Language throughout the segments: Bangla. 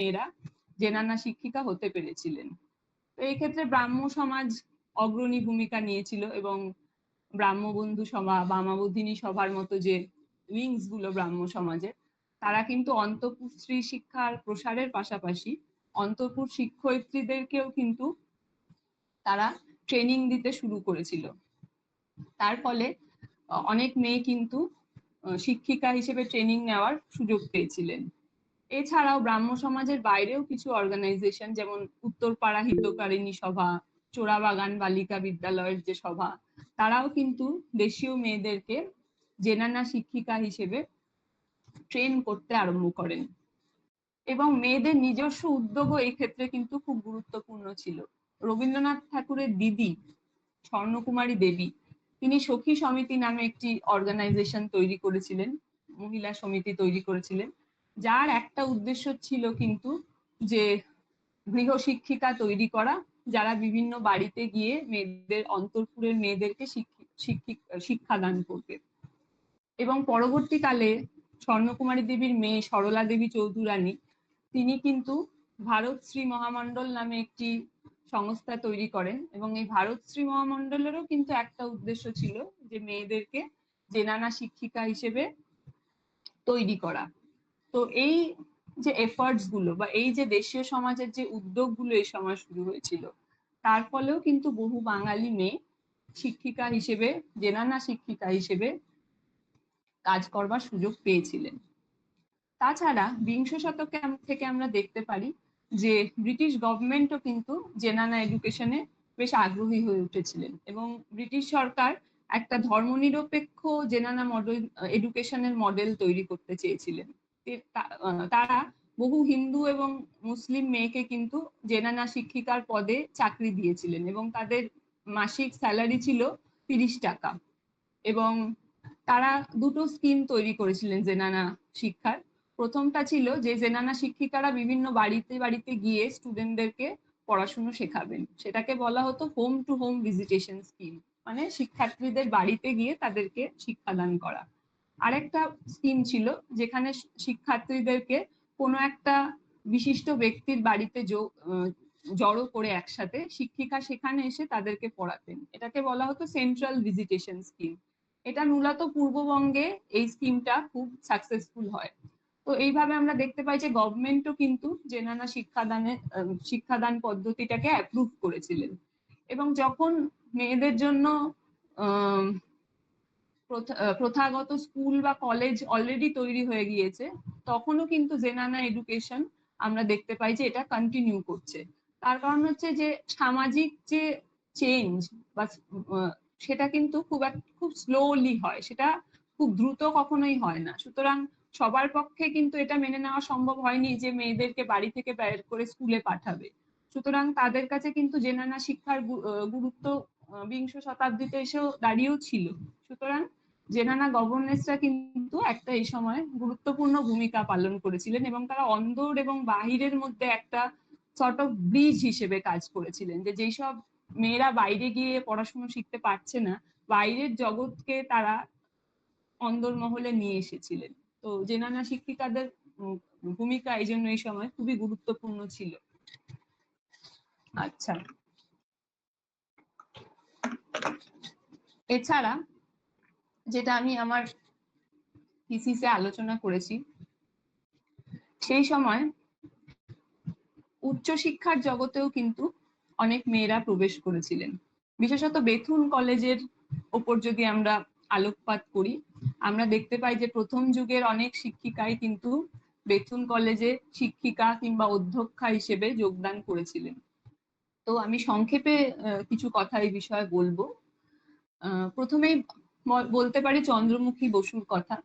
মেয়েরা জেনানা শিক্ষিকা হতে পেরেছিলেন। তো এই ক্ষেত্রে ব্রাহ্ম সমাজ অগ্রণী ভূমিকা নিয়েছিল এবং ব্রাহ্মবন্ধু সভা, বামাবোধিনী সভার মতো যে উইংস গুলো ব্রাহ্ম সমাজের, তারা কিন্তু অন্তঃপুর স্ত্রী শিক্ষার প্রসারের পাশাপাশি অন্তঃপুর শিক্ষয়িত্রীদেরকেও কিন্তু তারা ট্রেনিং দিতে শুরু করেছিল। তার ফলে অনেক মেয়ে কিন্তু শিক্ষিকা হিসেবে ট্রেনিং নেওয়ার সুযোগ পেয়েছিলেন। এছাড়াও ব্রাহ্ম সমাজের বাইরেও কিছু অর্গানাইজেশন, যেমন উত্তরপাড়া হিতকারিণী সভা, চোরাবাগান বালিকা বিদ্যালয়ের যে সভা, তারাও কিন্তু দেশীয় মেয়েদেরকে জেনানা শিক্ষিকা হিসেবে ট্রেন করতে আরম্ভ করেন। এবং মেয়েদের নিজস্ব উদ্যোগও এই ক্ষেত্রে কিন্তু খুব গুরুত্বপূর্ণ ছিল। রবীন্দ্রনাথ ঠাকুরের দিদি স্বর্ণকুমারী দেবী, তিনি সখী সমিতি নামে একটি অর্গানাইজেশন তৈরি করেছিলেন, মহিলা সমিতি তৈরি করেছিলেন, যার একটা উদ্দেশ্য ছিল কিন্তু যে গৃহশিক্ষিকা তৈরি করা, যারা বিভিন্ন বাড়িতে গিয়ে মেয়েদের, অন্তঃপুরের মেয়েদেরকে শিক্ষাদান করবে। এবং পরবর্তীকালে স্বর্ণকুমারী দেবীর মেয়ে সরলা দেবী চৌধুরানী, তিনি কিন্তু ভারতশ্রী মহামণ্ডল নামে একটি সংস্থা তৈরি করেন এবং এই ভারতশ্রী মহামণ্ডলেরও কিন্তু একটা উদ্দেশ্য ছিল যে মেয়েদেরকে জেনানা শিক্ষিকা হিসেবে তৈরি করা। তো এই যে এফার্টস গুলো বা এই যে দেশীয় সমাজের যে উদ্যোগগুলো এই সময় শুরু হয়েছিল, তার ফলেও কিন্তু বহু বাঙালি মেয়ে শিক্ষিকা হিসেবে, জেনানা শিক্ষিকা হিসেবে কাজ করবার সুযোগ পেয়েছিলেন। তাছাড়া বিংশ শতকে থেকে আমরা দেখতে পারি যে ব্রিটিশ গভর্নমেন্টও কিন্তু জেনানা এডুকেশনে বেশ আগ্রহী হয়ে উঠেছিলেন এবং ব্রিটিশ সরকার একটা ধর্মনিরপেক্ষ জেনানা মডেল, এডুকেশনের মডেল তৈরি করতে চেয়েছিলেন। তারা বহু হিন্দু এবং মুসলিম মেয়েকে কিন্তু জেনানা শিক্ষিকার পদে চাকরি দিয়েছিলেন এবং তাদের মাসিক স্যালারি ছিল 30 টাকা। এবং তারা দুটো স্কিম তৈরি করেছিলেন জেনানা শিক্ষার। প্রথমটা ছিল যে জেনানা শিক্ষিকারা বিভিন্ন বাড়িতে বাড়িতে গিয়ে স্টুডেন্টদেরকে পড়াশুনো শেখাবেন, সেটাকে বলা হতো home to home visitation scheme, মানে শিক্ষার্থীদের বাড়িতে গিয়ে তাদেরকে শিক্ষাদান করা। আরেকটা স্কিম ছিল যেখানে শিক্ষার্থীদেরকে কোনো একটা বিশিষ্ট ব্যক্তির বাড়িতে জড়ো করে একসাথে শিক্ষিকা সেখানে এসে তাদেরকে পড়াতেন, এটাকে বলা হতো সেন্ট্রাল ভিজিটেশন স্কিম। এটা মূলত পূর্ববঙ্গে এই স্কিমটা খুব সাকসেসফুল হয়। তো এইভাবে আমরা দেখতে পাই যে গভর্নমেন্টও কিন্তু জেনানা শিক্ষাদান পদ্ধতিটাকে অ্যাপ্রুভ করেছিলেন। এবং যখন মেয়েদের জন্য প্রথাগত স্কুল বা কলেজ অলরেডি তৈরি হয়ে গিয়েছে, তখনও কিন্তু জেনানা এডুকেশন আমরা দেখতে পাই যে এটা কন্টিনিউ করছে। তার কারণ হচ্ছে যে সামাজিক যে চেঞ্জ বা সেটা কিন্তু খুব স্লোলি হয়, সেটা খুব দ্রুত কখনোই হয় না। সুতরাং সবার পক্ষে কিন্তু এটা মেনে নেওয়া সম্ভব হয়নি যে মেয়েদেরকে বাড়ি থেকে বের করে স্কুলে পাঠাবে। সুতরাং তাদের কাছে কিন্তু জেনানা শিক্ষার গুরুত্ব বিংশ শতাব্দীতে এসেও দাঁড়িয়েও ছিল। সুতরাং জেনানা গভর্নেন্সরা কিন্তু একটা এই সময় গুরুত্বপূর্ণ ভূমিকা পালন করেছিলেন এবং তারা অন্দর এবং বাহিরের মধ্যে একটা সর্ট অফ ব্রিজ হিসেবে কাজ করেছিলেন, যে যেসব মেয়েরা বাইরে গিয়ে পড়াশোনা শিখতে পারছে না, বাইরের জগৎকে তারা অন্দর মহলে নিয়ে এসেছিলেন। তো জেনানা শিক্ষিকাদের ভূমিকা এই জন্য এই সময় খুবই গুরুত্বপূর্ণ ছিল। আচ্ছা, এছাড়া যেটা আমি আমার থিসিসে আলোচনা করেছি, সেই সময় উচ্চশিক্ষার জগতেও কিন্তু অনেক মেয়েরা প্রবেশ করেছিলেন। বিশেষত বেথুন কলেজের ওপর যদি আমরা আলোকপাত করি, আমরা দেখতে পাই যে প্রথম যুগের অনেক শিক্ষিকাই কিন্তু বেথুন কলেজে শিক্ষিকা কিংবা অধ্যক্ষা হিসেবে যোগদান করেছিলেন। তো আমি সংক্ষেপে কিছু কথা এই বিষয়ে বলবো। প্রথমেই বলতে পারি চন্দ্রমুখী বসুর কথা।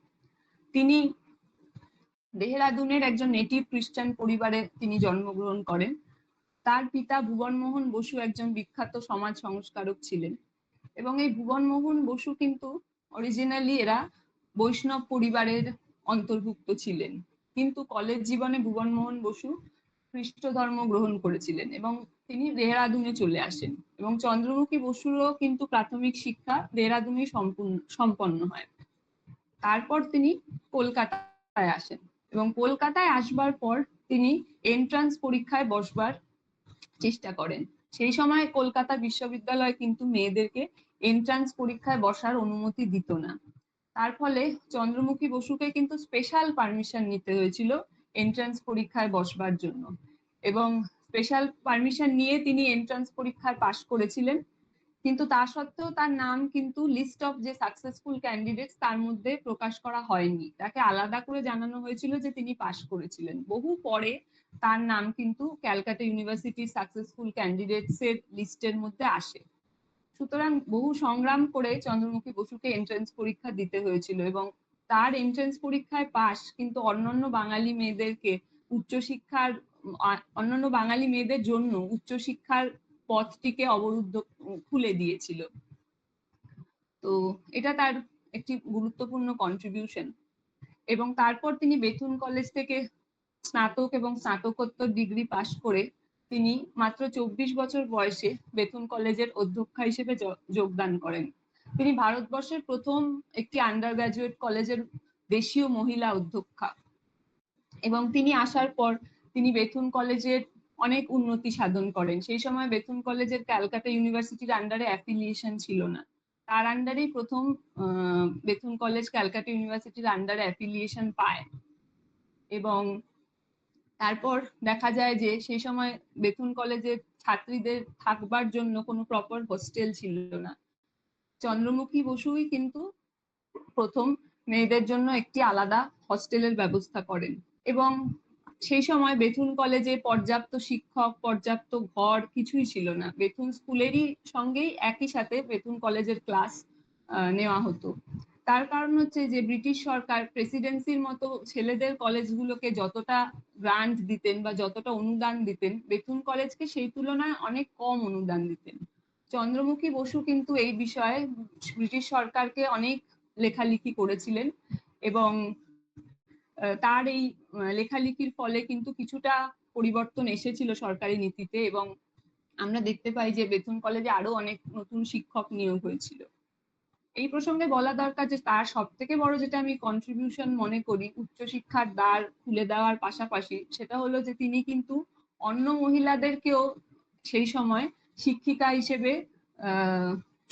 তিনি দেহরাদুনের একজন নেটিভ খ্রিস্টান পরিবারে তিনি জন্মগ্রহণ করেন। তার পিতা ভুবনমোহন বসু একজন বিখ্যাত সমাজ সংস্কারক ছিলেন এবং এই ভুবনমোহন বসু কিন্তু অরিজিনালি এরা বৈষ্ণব পরিবারের অন্তর্ভুক্ত ছিলেন, কিন্তু কলেজ জীবনে ভুবনমোহন বসু খ্রিস্ট ধর্ম গ্রহণ করেছিলেন এবং তিনি দেহরাদুনে চলে আসেন এবং চন্দ্রমুখী বসুরও কিন্তু প্রাথমিক শিক্ষা দেহরাদুনে সম্পন্ন হয়। তারপর তিনি কলকাতায় আসেন এবং কলকাতায় আসবার পর তিনি এন্ট্রান্স পরীক্ষায় বসবার চেষ্টা করেন। সেই সময় কলকাতা বিশ্ববিদ্যালয় কিন্তু মেয়েদেরকে এন্ট্রান্স পরীক্ষায় বসার অনুমতি দিত না। তার ফলে চন্দ্রমুখী বসুকে কিন্তু স্পেশাল পারমিশন নিতে হয়েছিল এন্ট্রান্স পরীক্ষায় বসবার জন্য, এবং স্পেশাল পারমিশন নিয়ে তিনি এন্ট্রান্স পরীক্ষায় পাশ করেছিলেন। কিন্তু তা সত্ত্বেও তার নাম কিন্তু লিস্ট অফ যে সাকসেসফুল ক্যান্ডিডেট তার মধ্যে প্রকাশ করা হয়নি। তাকে আলাদা করে জানানো হয়েছিল যে তিনি পাশ করেছিলেন। বহু পরে তার নাম কিন্তু ক্যালকাটা ইউনিভার্সিটির সাকসেসফুল ক্যান্ডিডেটস এর লিস্টের মধ্যে আসে। সুতরাং বহু সংগ্রাম করে চন্দ্রমুখী বসুকে এন্ট্রান্স পরীক্ষা দিতে হয়েছিল, এবং তার এন্ট্রান্স পরীক্ষায় পাশ কিন্তু অন্যান্য বাঙালি মেয়েদেরকে উচ্চশিক্ষার অন্যান্য বাঙালি মেয়েদের জন্য উচ্চশিক্ষার পথটিকে অবরুদ্ধ খুলে দিয়েছিল। তো এটা তার একটি গুরুত্বপূর্ণ কন্ট্রিবিউশন। এবং তারপর তিনি বেথুন কলেজ থেকে স্নাতক এবং স্নাতকোত্তর ডিগ্রি পাশ করে তিনি মাত্র 24 বছর বয়সে বেথুন কলেজের অধ্যক্ষা হিসেবে যোগদান করেন। তিনি ভারতবর্ষের প্রথম একটি আন্ডার গ্রাজুয়েট কলেজের দেশীয় মহিলা অধ্যক্ষা, এবং তিনি আসার পর তিনি বেথুন কলেজের অনেক উন্নতি সাধন করেন। সেই সময় বেথুন কলেজের ক্যালকাটা ইউনিভার্সিটির আন্ডারে অ্যাফিলিয়েশন ছিল না। তার আন্ডারেই প্রথম বেথুন কলেজ ক্যালকাটা ইউনিভার্সিটির আন্ডারে অ্যাফিলিয়েশন পায়। এবং তারপর দেখা যায় যে সেই সময় বেথুন কলেজের ছাত্রীদের থাকবার জন্য কোনো প্রপার হোস্টেল ছিল না। চন্দ্রমুখী বসুই কিন্তু প্রথম মেয়েদের জন্য একটি আলাদা হস্টেলের ব্যবস্থা করেন। এবং সেই সময় বেথুন কলেজে পর্যাপ্ত শিক্ষক, পর্যাপ্ত ঘর কিছুই ছিল না। বেথুন স্কুলেরই সঙ্গেই একই সাথে বেথুন কলেজের ক্লাস নেওয়া হতো। তার কারণ হচ্ছে যে ব্রিটিশ সরকার প্রেসিডেন্সির মতো ছেলেদের কলেজগুলোকে যতটা গ্রান্ট দিতেন বা যতটা অনুদান দিতেন, বেথুন কলেজকে সেই তুলনায় অনেক কম অনুদান দিতেন। চন্দ্রমুখী বসু কিন্তু এই বিষয়ে ব্রিটিশ সরকারকে অনেক লেখালেখি করেছিলেন, এবং তার এই লেখালেখির ফলে কিন্তু কিছুটা পরিবর্তন এসেছিল সরকারি নীতিতে, এবং আমরা দেখতে পাই যে বেথুন কলেজে আরো অনেক নতুন শিক্ষক নিয়োগ হয়েছিল। এই প্রসঙ্গে বলা দরকার যে তার সব থেকে বড় যেটা আমি কন্ট্রিবিউশন মনে করি উচ্চশিক্ষার দ্বার খুলে দেওয়ার পাশাপাশি, সেটা হলো যে তিনি কিন্তু অন্য মহিলাদেরকেও সেই সময় শিক্ষিকা হিসেবে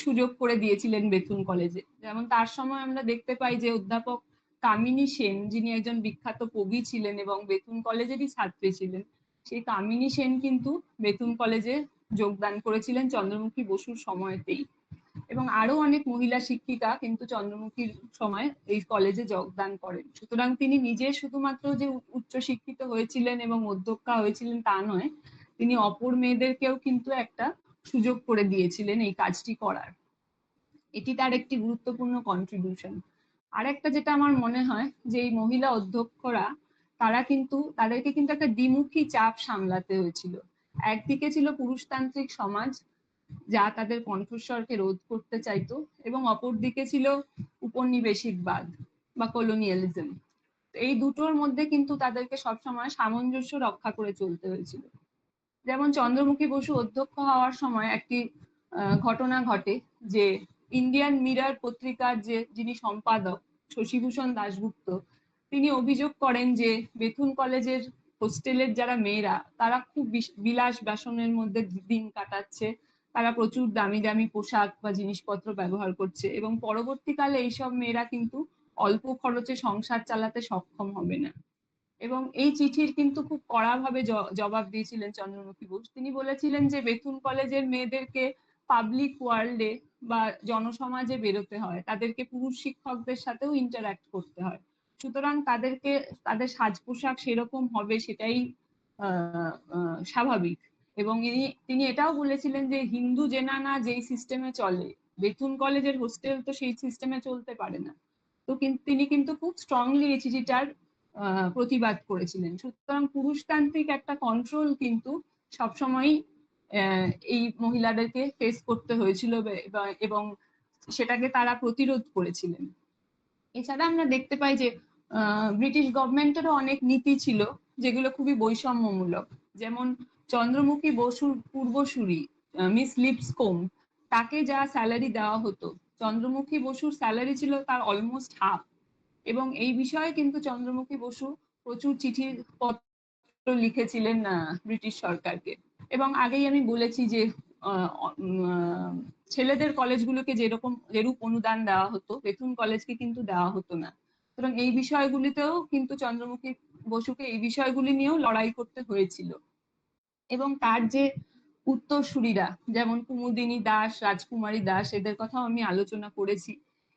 সুযোগ করে দিয়েছিলেন বেথুন কলেজে। যেমন তার সময় আমরা দেখতে পাই যে অধ্যাপক কামিনী সেন, যিনি একজন বিখ্যাত কবি ছিলেন এবং বেথুন কলেজেরই ছাত্রী ছিলেন, সেই কামিনী সেন কিন্তু বেথুন কলেজে যোগদান করেছিলেন চন্দ্রমুখী বসুর সময়তেই। এবং আরো অনেক মহিলা শিক্ষিকা কিন্তু চন্দ্রমুখীর সময় এই কলেজে যোগদান করেন। সুতরাং তিনি নিজে শুধুমাত্র যে উচ্চশিক্ষিত হয়েছিলেন এবং অধ্যক্ষা হয়েছিলেন তা নয়, তিনি অপর মেয়েদেরকেও কিন্তু একটা সুযোগ করে দিয়েছিলেন এই কাজটি করার। এটি তার একটি গুরুত্বপূর্ণ কন্ট্রিবিউশন। আর একটা যেটা আমার মনে হয় যে এই মহিলা অধ্যক্ষরা তাদেরকে কিন্তু একটা দ্বিমুখী চাপ সামলাতে হয়েছিল। একদিকে ছিল পুরুষতান্ত্রিক সমাজ যা তাদের কণ্ঠস্বরকে রোধ করতে চাইতো, এবং অপরদিকে ছিল উপনিবেশিকবাদ বা কলোনিয়ালিজম। এই দুটোর মধ্যে কিন্তু তাদেরকে সবসময় সামঞ্জস্য রক্ষা করে চলতে হয়েছিল। যেমন চন্দ্রমুখী বসু অধ্যক্ষ হওয়ার সময় একটি ঘটনা ঘটে যে ইন্ডিয়ান মিরর পত্রিকার যিনি সম্পাদক শশীভূষণ দাশগুপ্ত, তিনি অভিযোগ করেন যে বেথুন কলেজের হোস্টেলের যারা মেয়েরা তারা খুব বিলাস বাসনের মধ্যে দিন কাটাচ্ছে, তারা প্রচুর দামি দামি পোশাক বা জিনিসপত্র ব্যবহার করছে, এবং পরবর্তীকালে এইসব মেয়েরা কিন্তু অল্প খরচে সংসার চালাতে সক্ষম হবে না। এবং এই চিঠির কিন্তু খুব কড়াভাবে জবাব দিয়েছিলেন চন্দ্রমুখী বোস। তিনি বলেছিলেন যে বেথুন কলেজের মেয়েদেরকে পাবলিক ওয়ার্ল্ডে বা জনসমাজে বেরোতে হয়, তাদেরকে পুরুষ শিক্ষকদের সাথেও ইন্টারঅ্যাক্ট করতে হয়, সুতরাং তাদের সাজ পোশাক সেরকম হবে সেটাই স্বাভাবিক। এবং তিনি এটাও বলেছিলেন যে হিন্দু জেনানা যেই সিস্টেমে চলে, বেথুন কলেজের হোস্টেল তো সেই সিস্টেমে চলতে পারে না। তো তিনি কিন্তু খুব স্ট্রংলি এই চিঠিটার প্রতিবাদ করেছিলেন। সুতরাং পুরুষতান্ত্রিক একটা কন্ট্রোল কিন্তু সবসময়ই এই মহিলাদেরকে ফেস করতে হয়েছিল, এবং সেটাকে তারা প্রতিরোধ করেছিলেন। এছাড়া আমরা দেখতে পাই যে ব্রিটিশ গভর্নমেন্টেরও অনেক নীতি ছিল যেগুলো খুবই বৈষম্যমূলক। যেমন চন্দ্রমুখী বসুর পূর্বসূরি মিস লিপসকোম, তাকে যা স্যালারি দেওয়া হতো, চন্দ্রমুখী বসুর স্যালারি ছিল তার অলমোস্ট হাফ। এবং এই বিষয়ে কিন্তু চন্দ্রমুখী বসু প্রচুর চিঠি পত্র লিখেছিলেন ব্রিটিশ সরকারকে। এবং আগেই আমি বলেছি যে ছেলেদের কলেজগুলোকে যেরূপ অনুদান দেওয়া হতো, বেথুন কলেজকে কিন্তু দেওয়া হতো না। সুতরাং এই বিষয়গুলিতেও কিন্তু চন্দ্রমুখী বসুকে এই বিষয়গুলি নিয়েও লড়াই করতে হয়েছিল। এবং তার যে উত্তরসূরিরা, যেমন কুমুদিনী দাস, রাজকুমারী দাস, এদের কথাও আমি আলোচনা করেছি।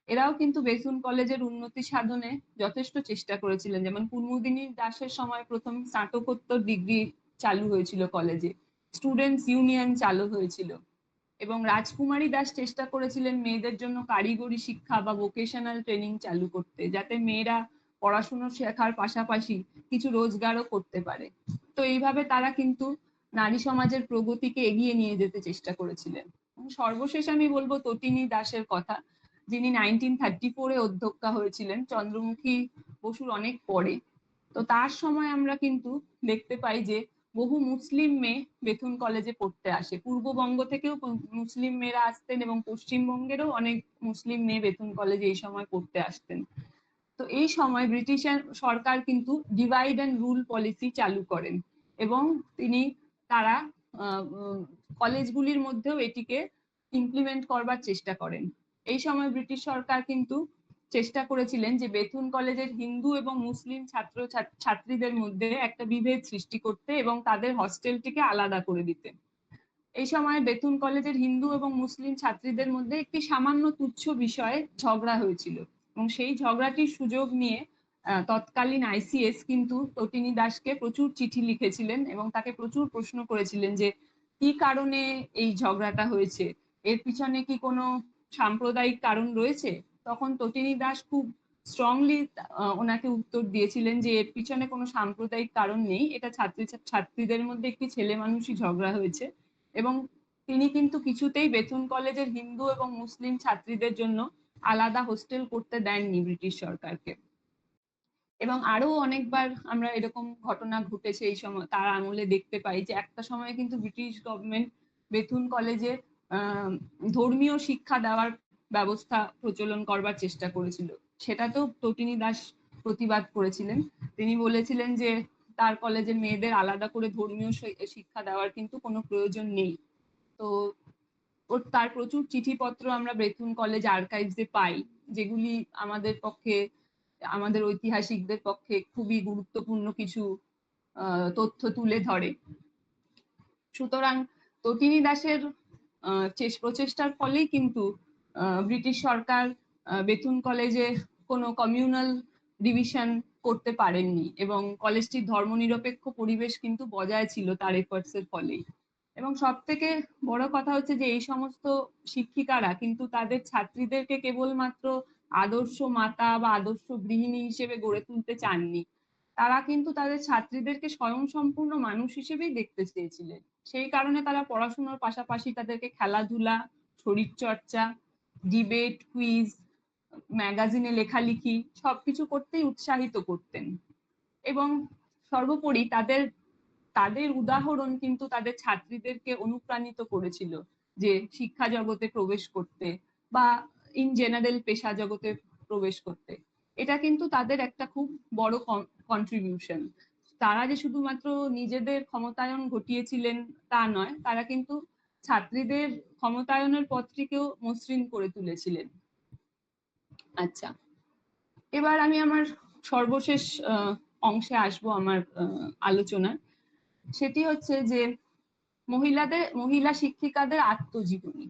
এরাও কিন্তু বেথুন কলেজের উন্নতি সাধনে যথেষ্ট চেষ্টা করেছিলেন। যেমন কুমুদিনী দাসের সময় প্রথম স্নাতকোত্তর ডিগ্রি চালু হয়েছিল কলেজে, স্টুডেন্টস ইউনিয়ন চালু হয়েছিল। এবং রাজকুমারী দাস চেষ্টা করেছিলেন মেয়েদের জন্য কারিগরি শিক্ষা বা ভোকেশনাল ট্রেনিং চালু করতে, যাতে মেয়েরা পড়াশোনা শেখার পাশাপাশি কিছু রোজগারও করতে পারে। তো এইভাবে তারা কিন্তু নারী সমাজের প্রগতিকে এগিয়ে নিয়ে যেতে চেষ্টা করেছিলেন। সর্বশেষ আমি বলবো তটিনী দাসের কথা, যিনি 1934-এ অধ্যক্ষা হয়েছিলেন, চন্দ্রমুখী বসুর অনেক পরে। তো তার সময় আমরা কিন্তু দেখতে পাই যে বহু মুসলিম মেয়ে বেথুন কলেজে পড়তে আসে। পূর্ববঙ্গ থেকেও মুসলিম মেয়েরা আসতেন এবং পশ্চিমবঙ্গেরও অনেক মুসলিম মেয়ে বেথুন কলেজে এই সময় পড়তে আসতেন। তো এই সময় ব্রিটিশ সরকার কিন্তু ডিভাইড অ্যান্ড রুল পলিসি চালু করেন এবং তারা কলেজগুলির মধ্যেও এটিকে ইমপ্লিমেন্ট করবার চেষ্টা করেন। এই সময় ব্রিটিশ সরকার কিন্তু চেষ্টা করেছিলেন যে বেথুন কলেজের হিন্দু এবং মুসলিম ছাত্রীদের মধ্যে একটা বিভেদ সৃষ্টি করতে এবং তাদের হস্টেলটিকে আলাদা করে দিতে। এই সময় বেথুন কলেজের হিন্দু এবং মুসলিম ছাত্রীদের মধ্যে একটি সামান্য তুচ্ছ বিষয়ে ঝগড়া হয়েছিল এবং সেই ঝগড়াটির সুযোগ নিয়ে তৎকালীন আইসিএস কিন্তু তটিনী দাসকে প্রচুর চিঠি লিখেছিলেন এবং তাকে প্রচুর প্রশ্ন করেছিলেন যে কি কারণে এই ঝগড়াটা হয়েছে, এর পিছনে কি কোনো সাম্প্রদায়িক কারণ রয়েছে। তখন তটিনী দাস খুব স্ট্রংলি ওনাকে উত্তর দিয়েছিলেন যে এর পিছনে কোনো সাম্প্রদায়িক কারণ নেই, এটা ছাত্রীদের মধ্যে একটি ছেলে মানুষই ঝগড়া হয়েছে। এবং তিনি কিন্তু কিছুতেই বেথুন কলেজের হিন্দু এবং মুসলিম ছাত্রীদের জন্য আলাদা হোস্টেল করতে দেননি ব্রিটিশ সরকারকে। এবং আরো অনেকবার আমরা এরকম ঘটনা ঘটেছে এই সময়, তার আমলে দেখতে পাই যে একটা সময় কিন্তু ব্রিটিশ গভর্নমেন্ট বেথুন কলেজে ধর্মীয় শিক্ষা দেওয়ার ব্যবস্থা প্রচলন করবার চেষ্টা করেছিল। সেটাতেও তটিনী দাস প্রতিবাদ করেছিলেন। তিনি বলেছিলেন যে তার কলেজের মেয়েদের আলাদা করে ধর্মীয় শিক্ষা দেওয়ার কিন্তু কোনো প্রয়োজন নেই। তো তার প্রচুর চিঠিপত্র আমরা বেথুন কলেজ আর্কাইভসে পাই, যেগুলি আমাদের ঐতিহাসিকদের পক্ষে খুবই গুরুত্বপূর্ণ কিছু তথ্য তুলে ধরে। সুতরাং তটিনী দাসের প্রচেষ্টার ফলেই কিন্তু ব্রিটিশ সরকার বেথুন কলেজে কোনো কমিউনাল ডিভিশন করতে পারেননি এবং কলেজটির ধর্মনিরপেক্ষ পরিবেশ কিন্তু বজায় ছিল তার এফার্টসের ফলেই। এবং সব থেকে বড় কথা হচ্ছে যে এই সমস্ত শিক্ষিকারা কিন্তু তাদের ছাত্রীদেরকে কেবলমাত্র আদর্শ মাতা বা আদর্শ গৃহিণী হিসেবে গড়ে তুলতে চাননি, তারা কিন্তু তাদের ছাত্রীদেরকে স্বয়ংসম্পূর্ণ মানুষ হিসেবেই দেখতে চেয়েছিলেন। সেই কারণে তারা পড়াশোনার পাশাপাশি তাদেরকে খেলাধুলা, শরীরচর্চা, ডিবেট, কুইজ, ম্যাগাজিনে লেখালেখি সবকিছু করতেই উৎসাহিত করতেন। এবং সর্বোপরি তাদের উদাহরণ কিন্তু তাদের ছাত্রীদেরকে অনুপ্রাণিত করেছিল যে শিক্ষা জগতে প্রবেশ করতে বা ইন জেনারেল পেশা জগতে প্রবেশ করতে। এটা কিন্তু তাদের একটা খুব বড় কন্ট্রিবিউশন। তারা যে শুধুমাত্র নিজেদের ক্ষমতায়ন ঘটিয়েছিলেন তা নয়, তারা কিন্তু ছাত্রীদের ক্ষমতায়নের পথটিকেও মসৃণ করে তুলেছিলেন। আচ্ছা, এবার আমি আমার সর্বশেষ অংশে আসবো আমার আলোচনার। সেটি হচ্ছে যে মহিলা শিক্ষিকাদের আত্মজীবনী।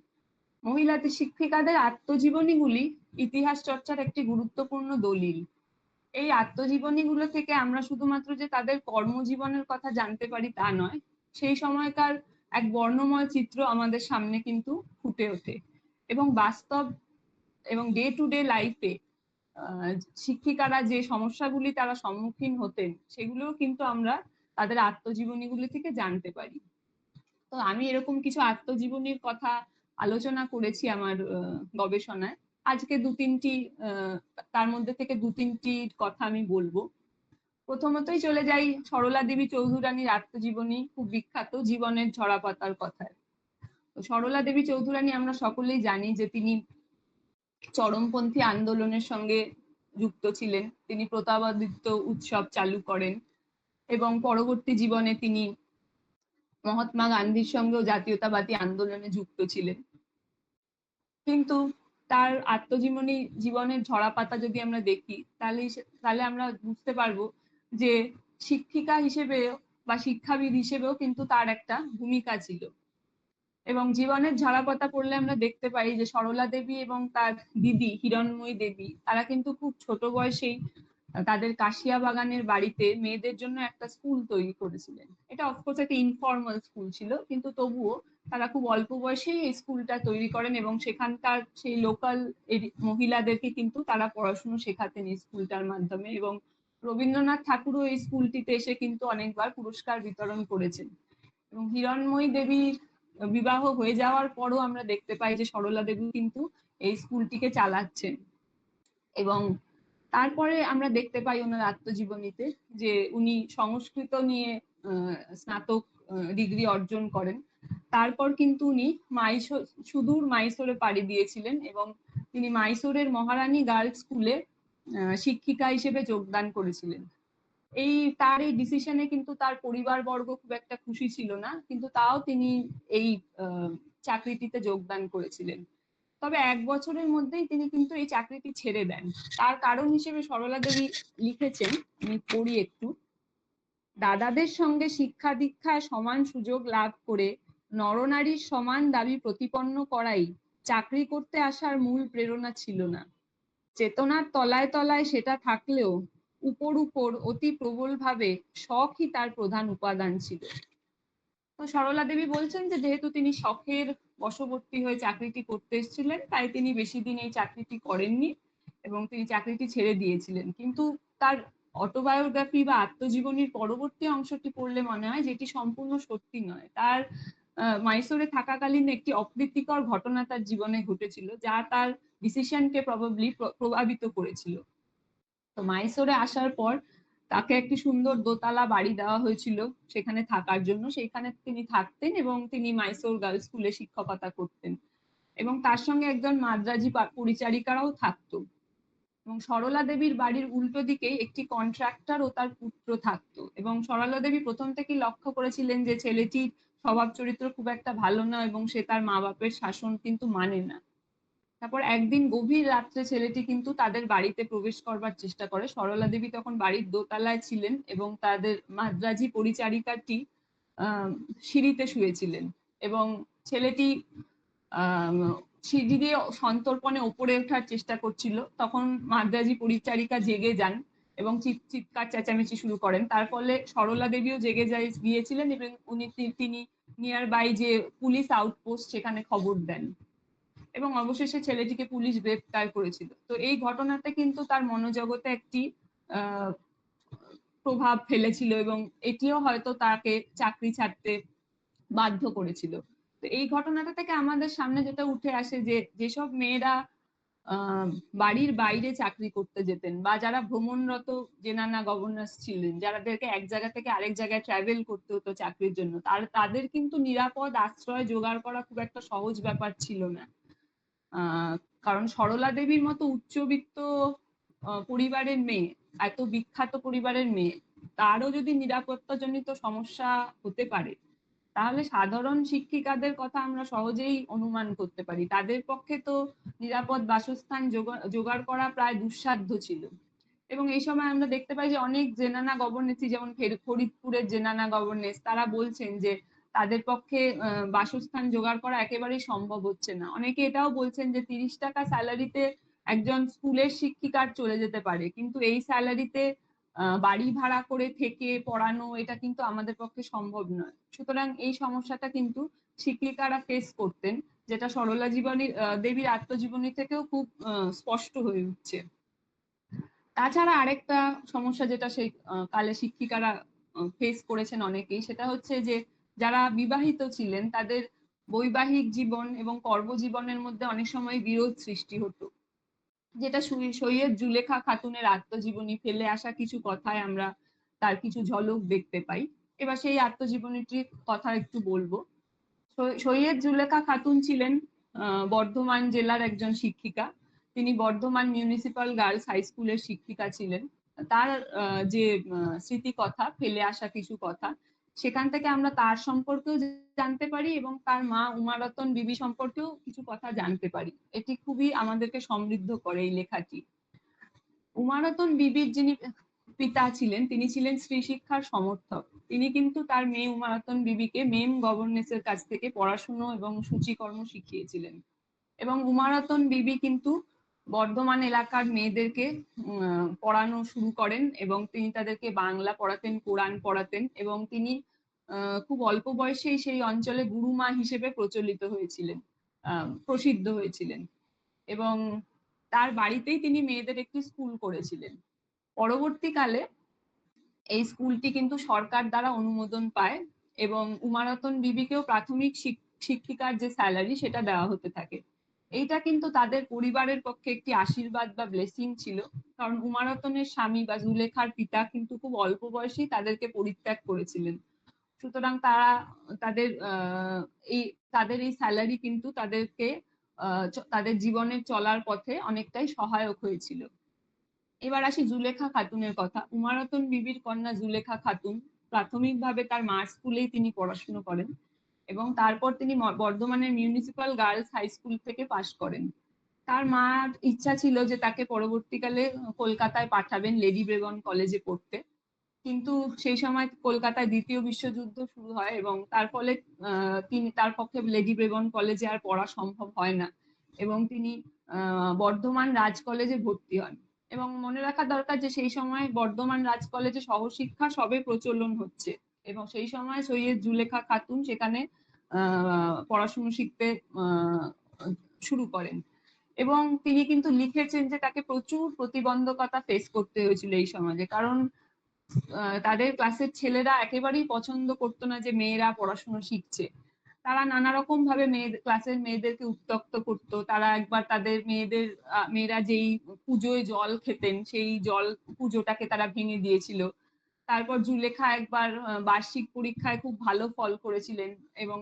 শিক্ষিকাদের আত্মজীবনীগুলি ইতিহাস চর্চার একটি গুরুত্বপূর্ণ দলিল। এই আত্মজীবনীগুলো থেকে আমরা শুধুমাত্র যে তাদের কর্মজীবনের কথা জানতে পারি তা নয়, সেই সময়কার এক বর্ণময় চিত্র আমাদের সামনে কিন্তু ফুটে ওঠে এবং বাস্তব এবং ডে টু ডে লাইফে শিক্ষিকারা যে সমস্যাগুলি তারা সম্মুখীন হতেন সেগুলোও কিন্তু আমরা তাদের আত্মজীবনীগুলি থেকে জানতে পারি। তো আমি এরকম কিছু আত্মজীবনীর কথা আলোচনা করেছি আমার গবেষণায়। আজকে তার মধ্যে থেকে দু তিনটি কথা আমি বলবো। প্রথমতই চলে যাই সরলা দেবী চৌধুরানীর আত্মজীবনী, খুব বিখ্যাত, জীবনের ঝরাপাতার কথায়। তো সরলা দেবী চৌধুরানী আমরা সকলেই জানি যে তিনি চরমপন্থী আন্দোলনের সঙ্গে যুক্ত ছিলেন। তিনি প্রতাপাদিত্য উৎসব চালু করেন এবং পরবর্তী জীবনে তিনি মহাত্মা গান্ধীর সঙ্গেও জাতীয়তাবাদী আন্দোলনে যুক্ত ছিলেন। কিন্তু তার জীবনের ঝরাপাতা যদি আমরা দেখি, তাহলে আমরা বুঝতে পারবো যে শিক্ষিকা হিসেবে বা শিক্ষাবিদ হিসেবেও কিন্তু তার একটা ভূমিকা ছিল। এবং জীবনের ঝরাপাতা পড়লে আমরা দেখতে পাই যে সরলা দেবী এবং তার দিদি হিরণময়ী দেবী, তারা কিন্তু খুব ছোট বয়সেই তাদের কাশিয়া বাগানের বাড়িতে মেয়েদের জন্য একটা স্কুল তৈরি করেছিলেন। এটা অফকোর্স একটা ইনফর্মাল স্কুল ছিল, কিন্তু তবুও তারা খুব অল্প বয়সেই এই স্কুলটা তৈরি করেন এবং সেখানকার সেই লোকাল মহিলাদেরকে কিন্তু তারা পড়াশুনো শেখাতেন এই স্কুলটার মাধ্যমে। এবং রবীন্দ্রনাথ ঠাকুরও এই স্কুলটিতে এসে কিন্তু অনেকবার পুরস্কার বিতরণ করেছেন। এবং হিরণময়ী দেবীর বিবাহ হয়ে যাওয়ার পরও আমরা দেখতে পাই যে সরলা দেবী কিন্তু এই স্কুলটিকে চালাচ্ছেন। এবং তারপরে আমরা দেখতে পাই ওনার আত্মজীবনীতে যে উনি সংস্কৃত নিয়ে স্নাতক ডিগ্রি অর্জন করেন। তারপর কিন্তু উনি সুদূর মাইসোরে পাড়ি দিয়েছিলেন এবং তিনি মাইসোরের মহারানী গার্লস স্কুলে শিক্ষিকা হিসেবে যোগদান করেছিলেন। তার এই ডিসিশনে কিন্তু তার পরিবারবর্গ খুব একটা খুশি ছিল না, কিন্তু তাও তিনি এই চাকরিটিতে যোগদান করেছিলেন। তবে 1 বছরের মধ্যেই তিনি কিন্তু এই চাকরিটি ছেড়ে দেন। তার কারণ হিসেবে সরলা দেবী লিখেছেন, আমি পড়ি একটু। দাদাদের সঙ্গে শিক্ষা দীক্ষায় সমান সুযোগ লাভ করে নরনারীর সমান দাবি প্রতিপন্ন করাই চাকরি করতে আসার মূল প্রেরণা ছিল না। চেতনার তলায় তলায় সেটা থাকলেও উপর উপর অতি প্রবল ভাবে শখই তার প্রধান উপাদান ছিল। তো সরলা দেবী বলছেন যে যেহেতু তিনি শখের বশবর্তী হয়ে চাকরিটি করতে এসেছিলেন, তাই তিনি বেশি দিন এই চাকরিটি করেননি এবং তিনি চাকরিটি ছেড়ে দিয়েছিলেন। কিন্তু তার অটোবায়োগ্রাফি বা আত্মজীবনীর পরবর্তী অংশটি পড়লে মনে হয় যেটি সম্পূর্ণ সত্যি নয়। তার মাইসোরে থাকাকালীন একটি অপ্রীতিকর ঘটনা তার জীবনে ঘটেছিল, যা তার ডিসিশনকে প্রভাবিত করেছিল। তো মাইসোরে আসার পর তাকে একটি সুন্দর দোতলা বাড়ি দেওয়া হয়েছিল সেখানে থাকার জন্য। সেখানে তিনি থাকতেন এবং তিনি মাইসোর গার্লস স্কুলে শিক্ষকতা করতেন এবং তার সঙ্গে একজন মাদ্রাজি পরিচারিকারাও থাকতো। এবং সরলা দেবীর বাড়ির উল্টো দিকেই একটি কন্ট্রাক্টর ও তার পুত্র থাকতো। এবং সরলা দেবী প্রথম থেকেই লক্ষ্য করেছিলেন যে ছেলেটির স্বভাব চরিত্র খুব একটা ভালো না এবং সে তার মা বাপের শাসন কিন্তু মানে না। তারপর একদিন গভীর রাত্রে ছেলেটি কিন্তু তাদের বাড়িতে প্রবেশ করবার চেষ্টা করে। সরলা দেবী তখন বাড়ির দোতলায় ছিলেন এবং তাদের মাদ্রাজি পরিচারিকাটি সিঁড়িতে শুয়েছিলেন এবং ছেলেটি সিঁড়ি দিয়ে সন্তর্পণে ওপরে ওঠার চেষ্টা করছিল। তখন মাদ্রাজি পরিচারিকা জেগে যান এবং চিৎকার চেঁচামেচি শুরু করেন। তার ফলে সরলা দেবীও জেগে গিয়েছিলেন এবং তিনি নিয়ার বাই যে পুলিশ আউটপোস্ট সেখানে খবর দেন এবং অবশেষে ছেলেটিকে পুলিশ গ্রেফতার করেছিল। তো এই ঘটনাটা কিন্তু তার মনোজগতে একটি প্রভাব ফেলেছিল এবং এটিও হয়তো তাকে চাকরি ছাড়তে বাধ্য করেছিল। তো এই ঘটনাটা থেকে আমাদের সামনে যেটা উঠে আসে যে যেসব মেয়েরা বাড়ির বাইরে চাকরি করতে যেতেন বা যারা ভ্রমণরত জেনানা গভর্নর ছিলেন, যাদেরকে এক জায়গা থেকে আরেক জায়গায় ট্রাভেল করতে হতো চাকরির জন্য, তাদের কিন্তু নিরাপদ আশ্রয় জোগাড় করা খুব একটা সহজ ব্যাপার ছিল না। কারণ সরলা দেবীর মতো উচ্চবিত্ত পরিবারের মেয়ে, এত বিখ্যাত পরিবারের মেয়ে, তারও যদি নিরাপত্তাজনিত সমস্যা হতে পারে, তাহলে সাধারণ শিক্ষিকাদের কথা আমরা সহজেই অনুমান করতে পারি। তাদের পক্ষে তো নিরাপদ বাসস্থান জোগাড় করা প্রায় দুঃসাধ্য ছিল। এবং এই সময় আমরা দেখতে পাই যে অনেক জেনানা গভর্নেসি, যেমন ফরিদপুরের জেনানা গভর্নেস, তারা বলছেন যে তাদের পক্ষে বাসস্থান জোগাড় করা একেবারেই সম্ভব হচ্ছে না। অনেকে এটাও বলছেন যে 30 টাকা স্যালারিতে একজন স্কুলের শিক্ষিকার চলে যেতে পারে, কিন্তু এই স্যালারিতে বাড়ি ভাড়া করে থেকে পড়ানো এটা কিন্তু আমাদের পক্ষে সম্ভব নয়। সুতরাং এই সমস্যাটা কিন্তু শিক্ষিকারা ফেস করতেন, যেটা সরলা দেবীর আত্মজীবনী থেকেও খুব স্পষ্ট হয়ে উঠছে। তাছাড়া আরেকটা সমস্যা যেটা সেই কালে শিক্ষিকারা ফেস করেছেন অনেকেই, সেটা হচ্ছে যে যারা বিবাহিত ছিলেন তাদের বৈবাহিক জীবন এবং কর্মজীবনের মধ্যে অনেক সময় বিরোধ সৃষ্টি হতো, যেটা সৈয়দ জুলেখা খাতুনের আত্মজীবনী ফেলে আসা কিছু কথায় আমরা তার কিছু ঝলক দেখতে পাই। এবার সেই আত্মজীবনীটির কথা একটু বলবো। সৈয়দ জুলেখা খাতুন ছিলেন বর্ধমান জেলার একজন শিক্ষিকা। তিনি বর্ধমান মিউনিসিপাল গার্লস হাই স্কুলের শিক্ষিকা ছিলেন তার যে স্মৃতিকথা, ফেলে আসা কিছু কথা, সেখান থেকে আমরা তার সম্পর্কেও জানতে পারি এবং তার মা উমারতন বিবি সম্পর্কেও কিছু কথা জানতে পারি। এটি খুবই আমাদেরকে সমৃদ্ধ করে এই লেখাটি। উমারতন বিবির যিনি পিতা ছিলেন, তিনি ছিলেন স্ত্রী শিক্ষার সমর্থক। তিনি কিন্তু তার মেয়ে উমারতন বিবিকে মেম গভর্নেসের কাছ থেকে পড়াশুনো এবং সূচিকর্ম শিখিয়েছিলেন। এবং উমারতন বিবি কিন্তু বর্ধমান এলাকার মেয়েদেরকে পড়ানো শুরু করেন এবং তিনি তাদেরকে বাংলা পড়াতেন, কোরআন পড়াতেন এবং তিনি খুব অল্প বয়সেই সেই অঞ্চলে গুরুমা হিসেবে প্রচলিত হয়েছিলেন, প্রসিদ্ধ হয়েছিলেন। এবং তার বাড়িতেই তিনি মেয়েদের একটি স্কুল করেছিলেন। পরবর্তীকালে এই স্কুলটি কিন্তু সরকার দ্বারা অনুমোদন পায় এবং উমারতন বিবিকেও প্রাথমিক শিক্ষিকার যে স্যালারি সেটা দেওয়া হতে থাকে। এইটা কিন্তু তাদের পরিবারের পক্ষে একটি আশীর্বাদ বা ব্লেসিং ছিল, কারণ উমারতনের স্বামী বা জুলেখার পিতা কিন্তু খুব অল্প বয়সেই তাদেরকে পরিত্যাগ করেছিলেন। সুতরাং তারা তাদের এই স্যালারি কিন্তু তাদেরকে তাদের জীবনের চলার পথে অনেকটাই সহায়ক হয়েছিল। এবার আসি জুলেখা খাতুনের কথা। উমারতন বিবির কন্যা জুলেখা খাতুন প্রাথমিকভাবে তার মার স্কুলেই তিনি পড়াশুনো করেন এবং তারপর তিনি বর্ধমানের মিউনিসিপাল গার্লস হাই স্কুল থেকে পাশ করেন। তার মার ইচ্ছা ছিল যে তাকে পরবর্তীকালে কলকাতায় পাঠাবেন লেডি ব্রেগন কলেজে পড়তে, কিন্তু সেই সময় কলকাতায় দ্বিতীয় বিশ্বযুদ্ধ শুরু হয় এবং তার ফলে তার পক্ষে লেডি ব্রেগন কলেজে আর পড়া সম্ভব হয় না এবং তিনি বর্ধমান রাজ কলেজে ভর্তি হন। এবং মনে রাখা দরকার যে সেই সময় বর্ধমান রাজ কলেজে সহশিক্ষা সবে প্রচলন হচ্ছে এবং সেই সময় সৈয়দ জুলেখা খাতুন সেখানে পড়াশুনো শিখতে শুরু করেন এবং তিনি কিন্তু লিখেছেন যে তাকে প্রচুর প্রতিবন্ধকতা ফেস করতে হয়েছিল এই সমাজে, কারণ তাদের ক্লাসের ছেলেরা একেবারেই পছন্দ করতো না যে মেয়েরা পড়াশোনা শিখছে। তারা নানা রকম ভাবে ক্লাসের মেয়েদেরকে উত্ত্যক্ত করতো। তারা একবার তাদের মেয়েরা যেই পুজোয় জল খেতেন সেই পুজোটাকে তারা ভেঙে দিয়েছিল। তারপর জুলেখা একবার বার্ষিক পরীক্ষায় খুব ভালো ফল করেছিলেন এবং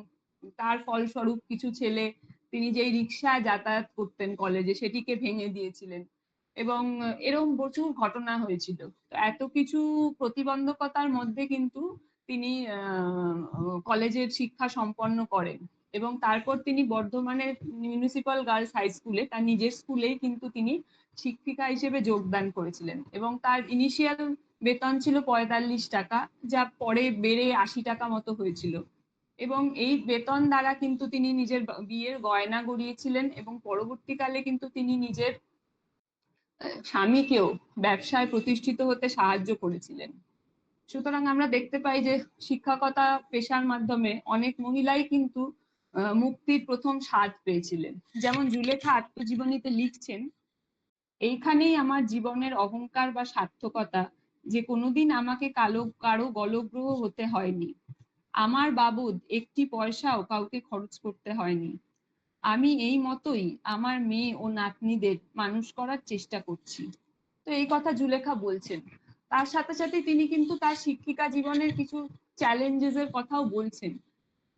তার ফলস্বরূপ কিছু ছেলে তিনি যেই রিক্সায় যাতায়াত করতেন কলেজে সেটিকে ভেঙে দিয়েছিলেন এবং এরকম প্রচুর ঘটনা হয়েছিল। এত কিছু প্রতিবন্ধকতার মধ্যে কিন্তু তিনি কলেজের শিক্ষা সম্পন্ন করেন এবং তারপর তিনি বর্ধমানের মিউনিসিপাল গার্লস হাই স্কুলে তার নিজের স্কুলেই কিন্তু তিনি শিক্ষিকা হিসেবে যোগদান করেছিলেন এবং তার ইনিশিয়াল বেতন ছিল ৪৫ টাকা, যা পরে বেড়ে ৮০ টাকা মতো হয়েছিল এবং এই বেতন দ্বারা কিন্তু তিনি নিজের বিয়ের গয়না গড়িয়েছিলেন এবং পরবর্তীকালে কিন্তু তিনি নিজের স্বামীকেও ব্যবসায় প্রতিষ্ঠিত হতে সাহায্য করেছিলেন। সুতরাং আমরা দেখতে পাই যে শিক্ষকতা পেশার মাধ্যমে অনেক মহিলাই কিন্তু মুক্তির প্রথম স্বাদ পেয়েছিলেন। যেমন জুলেখা আত্মজীবনীতে লিখছেন, এইখানেই আমার জীবনের অহংকার বা সার্থকতা যে কোনোদিন আমাকে কারো গলগ্রহ হতে হয়নি। আমার বাবদ একটি পয়সাও কাউকে খরচ করতে হয়নি। আমি এই মতোই আমার মেয়ে ও নাতনিদের মানুষ করার চেষ্টা করছি। তো এই কথা জুলেখা বলছেন। তার সাথে সাথে তিনি কিন্তু তার শিক্ষিকা জীবনের কিছু চ্যালেঞ্জেস এর কথাও বলছেন।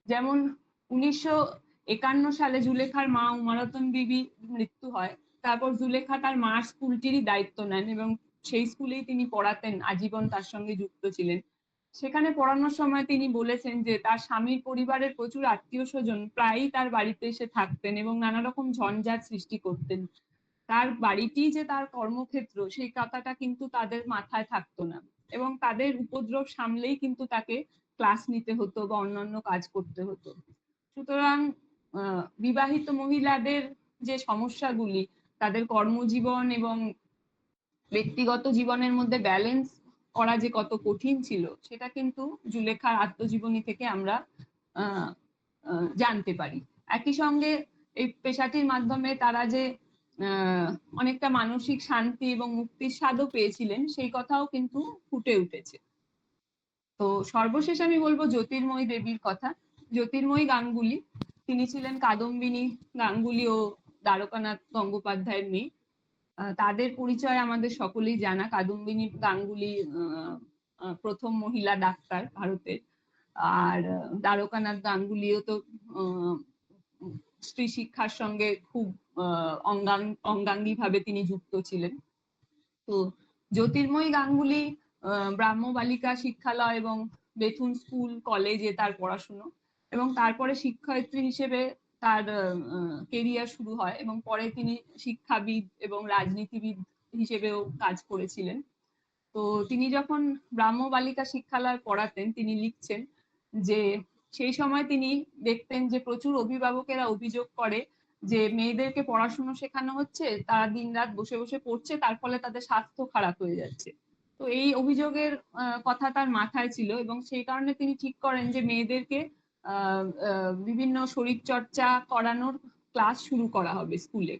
যেমন ১৯৫১ সালে জুলেখার মা উমারতন বিবি মৃত্যু হয়। তারপর জুলেখা তার মার স্কুলটিরই দায়িত্ব নেন এবং সেই স্কুলেই তিনি পড়াতেন, আজীবন তার সঙ্গে যুক্ত ছিলেন। সেখানে পড়ানোর সময় তিনি বলেছেন যে তার স্বামীর পরিবারের প্রচুর আত্মীয় স্বজন প্রায়ই তার বাড়িতে এসে থাকতেন এবং নানা রকম ঝঞ্ঝাট সৃষ্টি করতেন। তার বাড়িটি যে তার কর্মক্ষেত্র সেই কথাটা কিন্তু তাদের মাথায় থাকতো না এবং তাদের উপদ্রব সামলেই কিন্তু তাকে ক্লাস নিতে হতো বা অন্যান্য কাজ করতে হতো। সুতরাং বিবাহিত মহিলাদের যে সমস্যাগুলি, তাদের কর্মজীবন এবং ব্যক্তিগত জীবনের মধ্যে ব্যালেন্স করা যে কত কঠিন ছিল সেটা কিন্তু জুলেখার আত্মজীবনী থেকে আমরা জানতে পারি। একই সঙ্গে এই পেশাটির মাধ্যমে তারা যে অনেকটা মানসিক শান্তি এবং মুক্তির স্বাদও পেয়েছিলেন সেই কথাও কিন্তু ফুটে উঠেছে। তো সর্বশেষ আমি বলবো জ্যোতির্ময়ী দেবীর কথা। জ্যোতির্ময়ী গাঙ্গুলি, তিনি ছিলেন কাদম্বিনী গাঙ্গুলি ও দ্বারকানাথ গঙ্গোপাধ্যায়ের মেয়ে। তাদের পরিচয় আমাদের সকলেই জানা। কাদম্বিনী গাঙ্গুলি প্রথম মহিলা ডাক্তার ভারতের, আর দ্বারকানাথ গাঙ্গুলিও তো স্ত্রী শিক্ষার সঙ্গে খুব অঙ্গাঙ্গী ভাবে তিনি যুক্ত ছিলেন। তো জ্যোতির্ময়ী গাঙ্গুলি ব্রাহ্ম বালিকা শিক্ষালয় এবং বেথুন স্কুল কলেজে তার পড়াশুনো, এবং তারপরে শিক্ষয়িত্রী হিসেবে তার কেরিয়ার শুরু হয়, এবং পরে তিনি শিক্ষাবিদ এবং রাজনীতিবিদ হিসেবেও কাজ করেছিলেন। তো তিনি যখন ব্রাহ্ম বালিকা শিক্ষালয় পড়াতেন, তিনি লিখছেন যে সেই সময় তিনি দেখতেন যে প্রচুর অভিভাবকেরা অভিযোগ করে যে মেয়েদেরকে পড়াশুনো শেখানো হচ্ছে, তারা দিনরাত বসে বসে পড়ছে, তার ফলে তাদের স্বাস্থ্য খারাপ হয়ে যাচ্ছে। তো এই অভিযোগের কথা তার মাথায় ছিল, এবং সেই কারণে তিনি ঠিক করেন যে মেয়েদেরকে বিভিন্ন শরীর চর্চা করানোর ক্লাস শুরু করা হবে স্কুলে,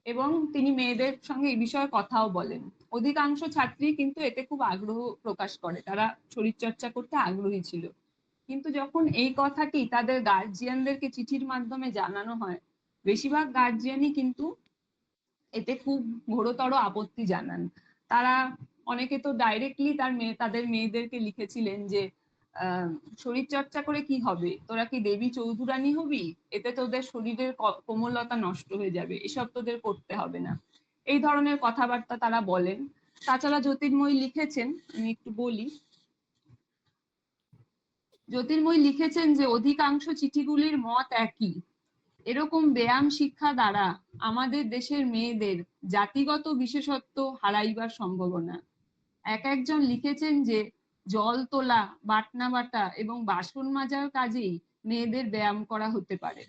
এবং তিনি মেয়েদের সঙ্গে এই বিষয়ে কথাও বলেন। অধিকাংশ ছাত্রী কিন্তু এতে খুব আগ্রহ প্রকাশ করে, তারা শরীরচর্চা করতে আগ্রহী ছিল। কিন্তু যখন এই কথাটি তাদের গার্জিয়ানদেরকে চিঠির মাধ্যমে জানানো হয়, বেশিরভাগ গার্জিয়ানই কিন্তু এতে খুব ঘোরতর আপত্তি জানান। তারা অনেকে তো ডাইরেক্টলি তাদের মেয়েদেরকে লিখেছিলেন যে শরীর চর্চা করে কি হবে, তোরা কি দেবী চৌধুরানী হবি, এতে তোদের শরীরের কোমলতা নষ্ট হয়ে যাবে, এসব তোদের করতে হবে না, এই ধরনের কথাবার্তা তারা বলেন। তাছাড়া জ্যোতির্ময়ী লিখেছেন, আমি একটু বলি, জ্যোতির্ময়ী লিখেছেন যে অধিকাংশ চিঠিগুলির মত একই, এরকম ব্যায়াম শিক্ষা দ্বারা আমাদের দেশের মেয়েদের জাতিগত বিশেষত্ব হারাইবার সম্ভাবনা। এক একজন লিখেছেন যে জল তোলা, বাটনা বাটা এবং বাসন মাজার কাজেই মেয়েদের ব্যায়াম করা হতে পারে।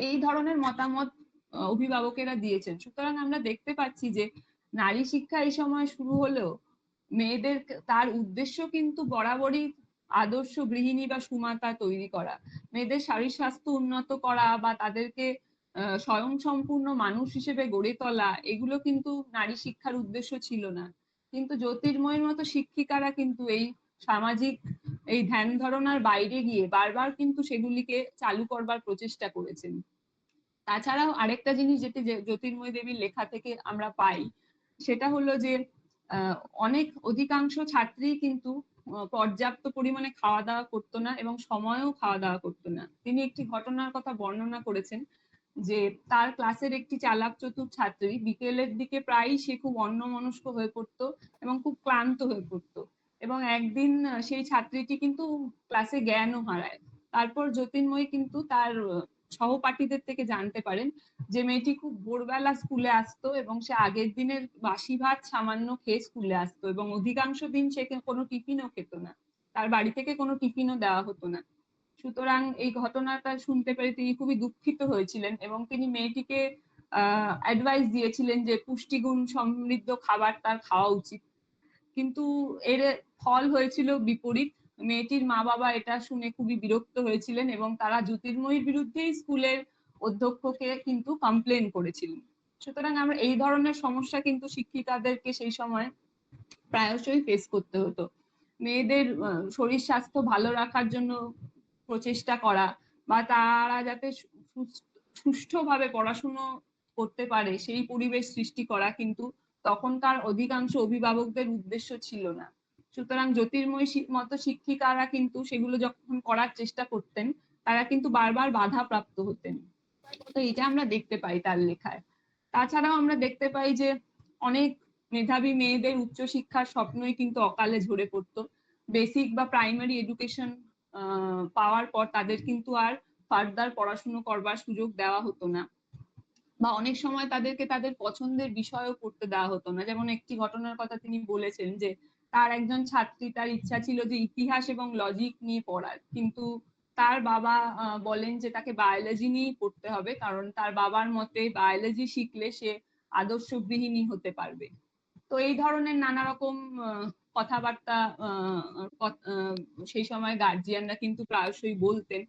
এই ধরনের মতামত অভিভাবকেরা দিয়েছেন। সুতরাং আমরা দেখতে পাচ্ছি যে নারী শিক্ষা এই সময় শুরু হলেও মেয়েদের তার উদ্দেশ্য কিন্তু বরাবরই আদর্শ গৃহিণী বা সুমাতা তৈরি করা, মেয়েদের শারীর স্বাস্থ্য উন্নত করা বা তাদেরকে স্বয়ংসম্পূর্ণ মানুষ হিসেবে গড়ে তোলা, এগুলো কিন্তু নারী শিক্ষার উদ্দেশ্য ছিল না। কিন্তু জ্যোতির্ময়ের মতো শিক্ষিকারা কিন্তু এই সামাজিক এই ধ্যান ধারণার বাইরে গিয়ে বারবার কিন্তু সেগুলিকে চালু করবার প্রচেষ্টা করেছেন। তাছাড়াও আরেকটা জিনিস যেটি জ্যোতির্ময়ী দেবীর লেখা থেকে আমরা পাই, সেটা হলো যে অধিকাংশ ছাত্রী কিন্তু পর্যাপ্ত পরিমাণে খাওয়া দাওয়া করতো না এবং সময়েও খাওয়া দাওয়া করতো না। তিনি একটি ঘটনার কথা বর্ণনা করেছেন যে তার ক্লাসের একটি চালাক চতুর ছাত্রী বিকেলের দিকে প্রায়ই সে খুব অন্যমনস্ক হয়ে পড়তো এবং খুব ক্লান্ত হয়ে পড়তো, এবং একদিন সেই ছাত্রীটি কিন্তু ক্লাসে জ্ঞানও হারায়। তারপর জ্যোতির্ময়ী কিন্তু তার সহপাঠীদের থেকে জানতে পারেন যে মেয়েটি খুব ভোরবেলা স্কুলে আসতো এবং সে আগের দিনের বাসি ভাত সামান্য খেয়ে স্কুলে আসতো, এবং অধিকাংশ দিন সে কোনো টিফিনও খেত না, তার বাড়ি থেকে কোনো টিফিনও দেওয়া হতো না। সুতরাং এই ঘটনাটা শুনতে পেরে তিনি খুবই দুঃখিত হয়েছিলেন, এবং তিনি মেয়েটিকে অ্যাডভাইস দিয়েছিলেন যে পুষ্টিগুণ সমৃদ্ধ খাবার তার খাওয়া উচিত। কিন্তু এর ফল হয়েছিল বিপরীত। মেয়েটির মা বাবা এটা শুনে খুবই বিরক্ত হয়েছিলেন এবং তারা জ্যোতির্ময়ীর বিরুদ্ধেই স্কুলের অধ্যক্ষকে কিন্তু কমপ্লেন করেছিলেন। সুতরাং আমরা এই ধরনের সমস্যা কিন্তু শিক্ষিকাদেরকে সেই সময় প্রায়শই ফেস করতে হতো। মেয়েদের শরীর স্বাস্থ্য ভালো রাখার জন্য প্রচেষ্টা করা বা তারা যাতে সুষ্ঠুভাবে পড়াশুনো করতে পারে সেই পরিবেশ সৃষ্টি করা কিন্তু তখনকার অধিকাংশ অভিভাবকদের উদ্দেশ্য ছিল না। সুতরাং জ্যোতির্ময়ী মতো শিক্ষিকারা কিন্তু সেগুলো যখন করার চেষ্টা করতেন, তারা কিন্তু বারবার বাধা প্রাপ্ত হতেন। তো এটা আমরা দেখতে পাই তার লেখায়। তাছাড়াও আমরা দেখতে পাই যে অনেক মেধাবী মেয়েদের উচ্চশিক্ষার স্বপ্নই কিন্তু অকালে ঝরে পড়তো। বেসিক বা প্রাইমারি এডুকেশন পাওয়ার পর তাদের কিন্তু আর ফার্দার পড়াশুনো করবার সুযোগ দেওয়া হতো না, বা অনেক সময় তাদেরকে তাদের পছন্দের বিষয়ও পড়তে দেওয়া হতো না। যেমন একটি ঘটনার কথা তিনি বলেছেন যে তার একজন ছাত্রী, তার ইচ্ছা ছিল যে ইতিহাস এবং লজিক নিয়ে পড়ার, কিন্তু তার বাবা বলেন যে তাকে বায়োলজি নিয়েই পড়তে হবে, কারণ তার বাবার মতে বায়োলজি শিখলে সে আদর্শ গৃহিণী হতে পারবে। তো এই ধরনের নানা রকম কথাবার্তা সেই সময় গার্জিয়ানরা কিন্তু প্রায়শই বলতেন,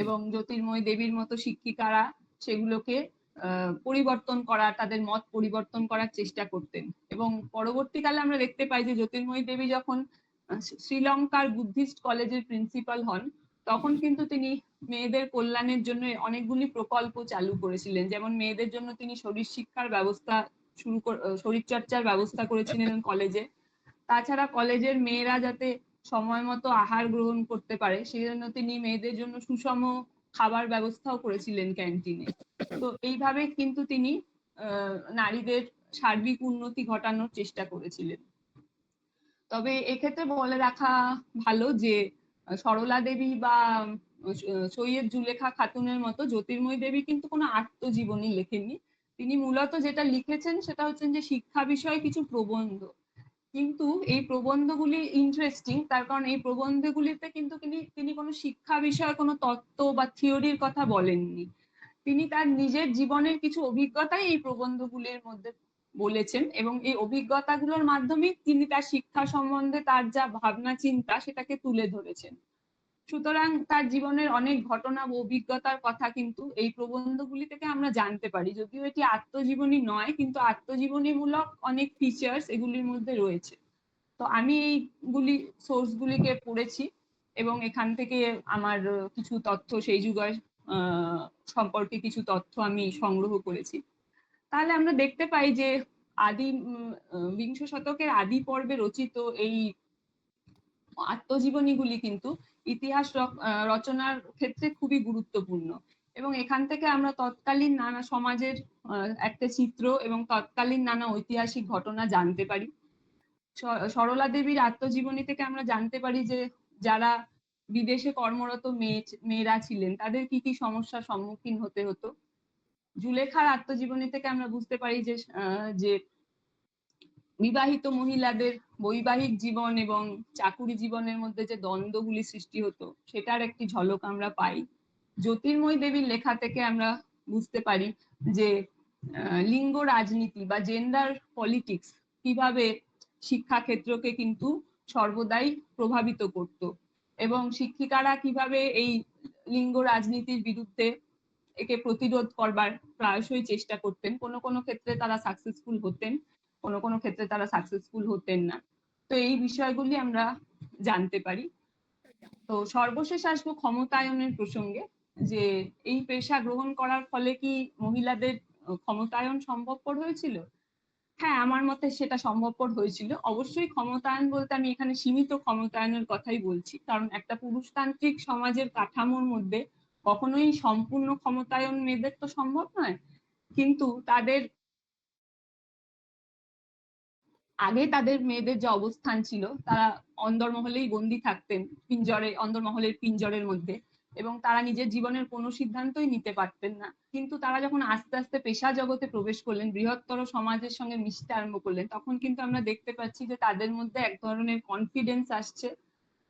এবং জ্যোতির্ময়ী দেবীর মতো শিক্ষিকারা সেগুলোকে পরিবর্তন করা, তাদের মত পরিবর্তন করার চেষ্টা করতেন। এবং পরবর্তীকালে আমরা দেখতে পাই যে জ্যোতির্ময়ী দেবী যখন শ্রীলঙ্কার বুদ্ধিস্ট কলেজের প্রিন্সিপাল হন, তখন কিন্তু তিনি মেয়েদের কল্যাণের জন্য অনেকগুলি প্রকল্প চালু করেছিলেন। যেমন মেয়েদের জন্য তিনি শরীর শিক্ষার ব্যবস্থা শরীর চর্চার ব্যবস্থা করেছিলেন কলেজে। তাছাড়া কলেজের মেয়েরা যাতে সময় মতো আহার গ্রহণ করতে পারে সেই জন্য তিনি মেয়েদের জন্য সুষম খাবার ব্যবস্থাও করেছিলেন ক্যান্টিনে। তো এইভাবে কিন্তু তিনি নারীদের সার্বিক উন্নতি ঘটানোর চেষ্টা করেছিলেন। তবে এক্ষেত্রে বলে রাখা ভালো যে সরলা দেবী বা সৈয়দ জুলেখা খাতুনের মতো জ্যোতির্ময়ী দেবী কিন্তু কোনো আত্মজীবনী লেখেননি। তিনি মূলত যেটা লিখেছেন সেটা হচ্ছে যে শিক্ষা বিষয়ে কিছু প্রবন্ধ। কিন্তু এই প্রবন্ধগুলি ইন্টারেস্টিং, তার কারণ এই প্রবন্ধগুলিতে কিন্তু তিনি কোনো শিক্ষা বিষয়ে কোনো তত্ত্ব বা থিওরির কথা বলেননি। তিনি তার নিজের জীবনের কিছু অভিজ্ঞতাই এই প্রবন্ধগুলির মধ্যে বলেছেন, এবং এই অভিজ্ঞতাগুলোর মাধ্যমে তিনি তার শিক্ষা সম্বন্ধে তার যা ভাবনা চিন্তা সেটাকে তুলে ধরেছেন। সুতরাং তার জীবনের অনেক ঘটনা ও অভিজ্ঞতার কথা কিন্তু এই প্রবন্ধগুলি থেকে আমরা জানতে পারি। যদিও এটি আত্মজীবনী নয়, কিন্তু আত্মজীবনীমূলক অনেক ফিচার্স এগুলির মধ্যে রয়েছে। তো আমি এইগুলি সোর্সগুলিকে পড়েছি এবং এখান থেকে আমার কিছু তথ্য সেই যুগের সম্পর্কে কিছু তথ্য আমি সংগ্রহ করেছি। তাহলে আমরা দেখতে পাই যে বিংশ শতকের আদি পর্বে রচিত এই আত্মজীবনীগুলি কিন্তু ইতিহাস রচনার ক্ষেত্রে খুবই গুরুত্বপূর্ণ, এবং এখান থেকে আমরা তৎকালীন নানা সমাজের একটা চিত্র এবং তৎকালীন নানা ঐতিহাসিক ঘটনা জানতে পারি। সরলা দেবীর আত্মজীবনী থেকে আমরা জানতে পারি যে যারা বিদেশে কর্মরত মেয়েরা ছিলেন তাদের কি কি সমস্যার সম্মুখীন হতে হতো। জুলেখার আত্মজীবনী থেকে আমরা বুঝতে পারি যে বিবাহিত মহিলাদের বৈবাহিক জীবন এবং চাকুরি জীবনের মধ্যে যে দ্বন্দ্বগুলি সৃষ্টি হতো সেটার একটি ঝলক আমরা পাই। জ্যোতির্ময়ী দেবীর লেখা থেকে আমরা বুঝতে পারি যে লিঙ্গ রাজনীতি বা জেন্ডার পলিটিক্স কিভাবে শিক্ষা ক্ষেত্রকে কিন্তু সর্বদাই প্রভাবিত করত, এবং শিক্ষিকারা কিভাবে এই লিঙ্গ রাজনীতির বিরুদ্ধে একে প্রতিরোধ করবার প্রায়শই চেষ্টা করতেন। কোনো কোনো ক্ষেত্রে তারা সাকসেসফুল হতেন, কোনো কোনো ক্ষেত্রে তারা সাকসেসফুল হতেন না। তো এই বিষয়গুলি আমরা জানতে পারি। তো সর্বশেষ আসবো ক্ষমতায়নের প্রসঙ্গে, যে এই পেশা গ্রহণ করার ফলে কি মহিলাদের ক্ষমতায়ন সম্ভবপর হয়েছিল? হ্যাঁ, আমার মতে সেটা সম্ভবপর হয়েছিল। অবশ্যই ক্ষমতায়ন বলতে আমি এখানে সীমিত ক্ষমতায়নের কথাই বলছি, কারণ একটা পুরুষতান্ত্রিক সমাজের কাঠামোর মধ্যে কখনোই সম্পূর্ণ ক্ষমতায়ন মেয়েদের তো সম্ভব নয়। কিন্তু তাদের মেয়েদের যে অবস্থান ছিল, তারা অন্দরমহলেই বন্দী থাকতেন, অন্দরমহলের পিঞ্জরের মধ্যে, এবং তারা নিজের জীবনের কোনো সিদ্ধান্তই নিতে পারতেন না। কিন্তু তারা যখন আস্তে আস্তে পেশা জগতে প্রবেশ করলেন, বৃহত্তর সমাজের সঙ্গে মিশতে আরম্ভ করলেন, তখন কিন্তু আমরা দেখতে পাচ্ছি যে তাদের মধ্যে এক ধরনের কনফিডেন্স আসছে।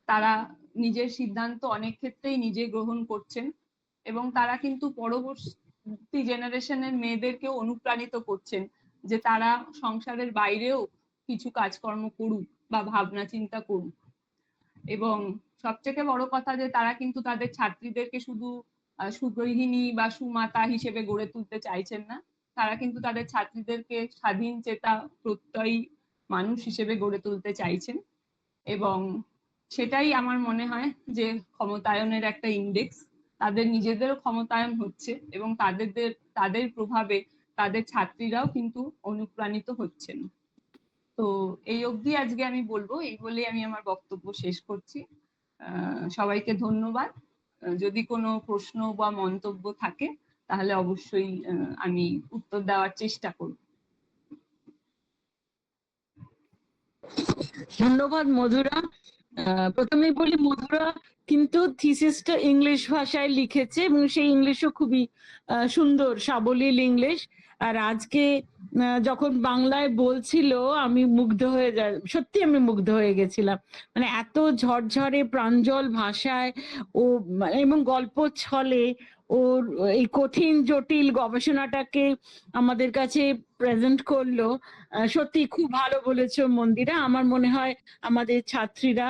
তারা নিজের সিদ্ধান্ত অনেক ক্ষেত্রেই নিজে গ্রহণ করছেন, এবং তারা কিন্তু পরবর্তী জেনারেশনের মেয়েদেরকেও অনুপ্রাণিত করছেন যে তারা সংসারের বাইরেও কিছু কাজকর্ম করুক বা ভাবনা চিন্তা করুক। এবং সবথেকে বড় কথা যে তারা কিন্তু তাদের ছাত্রীদেরকে শুধু সুগৃহিণী বা সুমাতা হিসেবে গড়ে তুলতে চাইছেন না, তারা কিন্তু তাদের ছাত্রীদেরকে স্বাধীন চেতা প্রত্যয়ী মানুষ হিসেবে গড়ে তুলতে চাইছেন। এবং সেটাই আমার মনে হয় যে ক্ষমতায়নের একটা ইন্ডেক্স। তাদের নিজেদেরও ক্ষমতায়ন হচ্ছে, এবং তাদের প্রভাবে তাদের ছাত্রীরাও কিন্তু অনুপ্রাণিত হচ্ছেন। তো এই অবধি আজকে আমি বলবো, এই বলে আমি আমার বক্তব্য শেষ করছি। সবাইকে ধন্যবাদ। যদি কোনো প্রশ্ন বা মন্তব্য থাকে তাহলে অবশ্যই আমি উত্তর দেওয়ার চেষ্টা করব। ধন্যবাদ মধুরা। প্রথমেই বলি, মধুরা কিন্তু থিসিসটা ইংলিশ ভাষায় লিখেছে এবং সেই ইংলিশও খুবই সুন্দর সাবলীল ইংলিশ। আর আজকে যখন বাংলায় বলছিল আমি মুগ্ধ হয়ে সত্যি আমি মুগ্ধ হয়ে গেছিলাম। মানে এত ঝরঝরে প্রাঞ্জল ভাষায় ও এবং গল্প ছলে ওর এই কঠিন জটিল গবেষণাটাকে আমাদের কাছে প্রেজেন্ট করলো। সত্যি খুব ভালো বলেছো মন্দিরা। আমার মনে হয় আমাদের ছাত্রীরা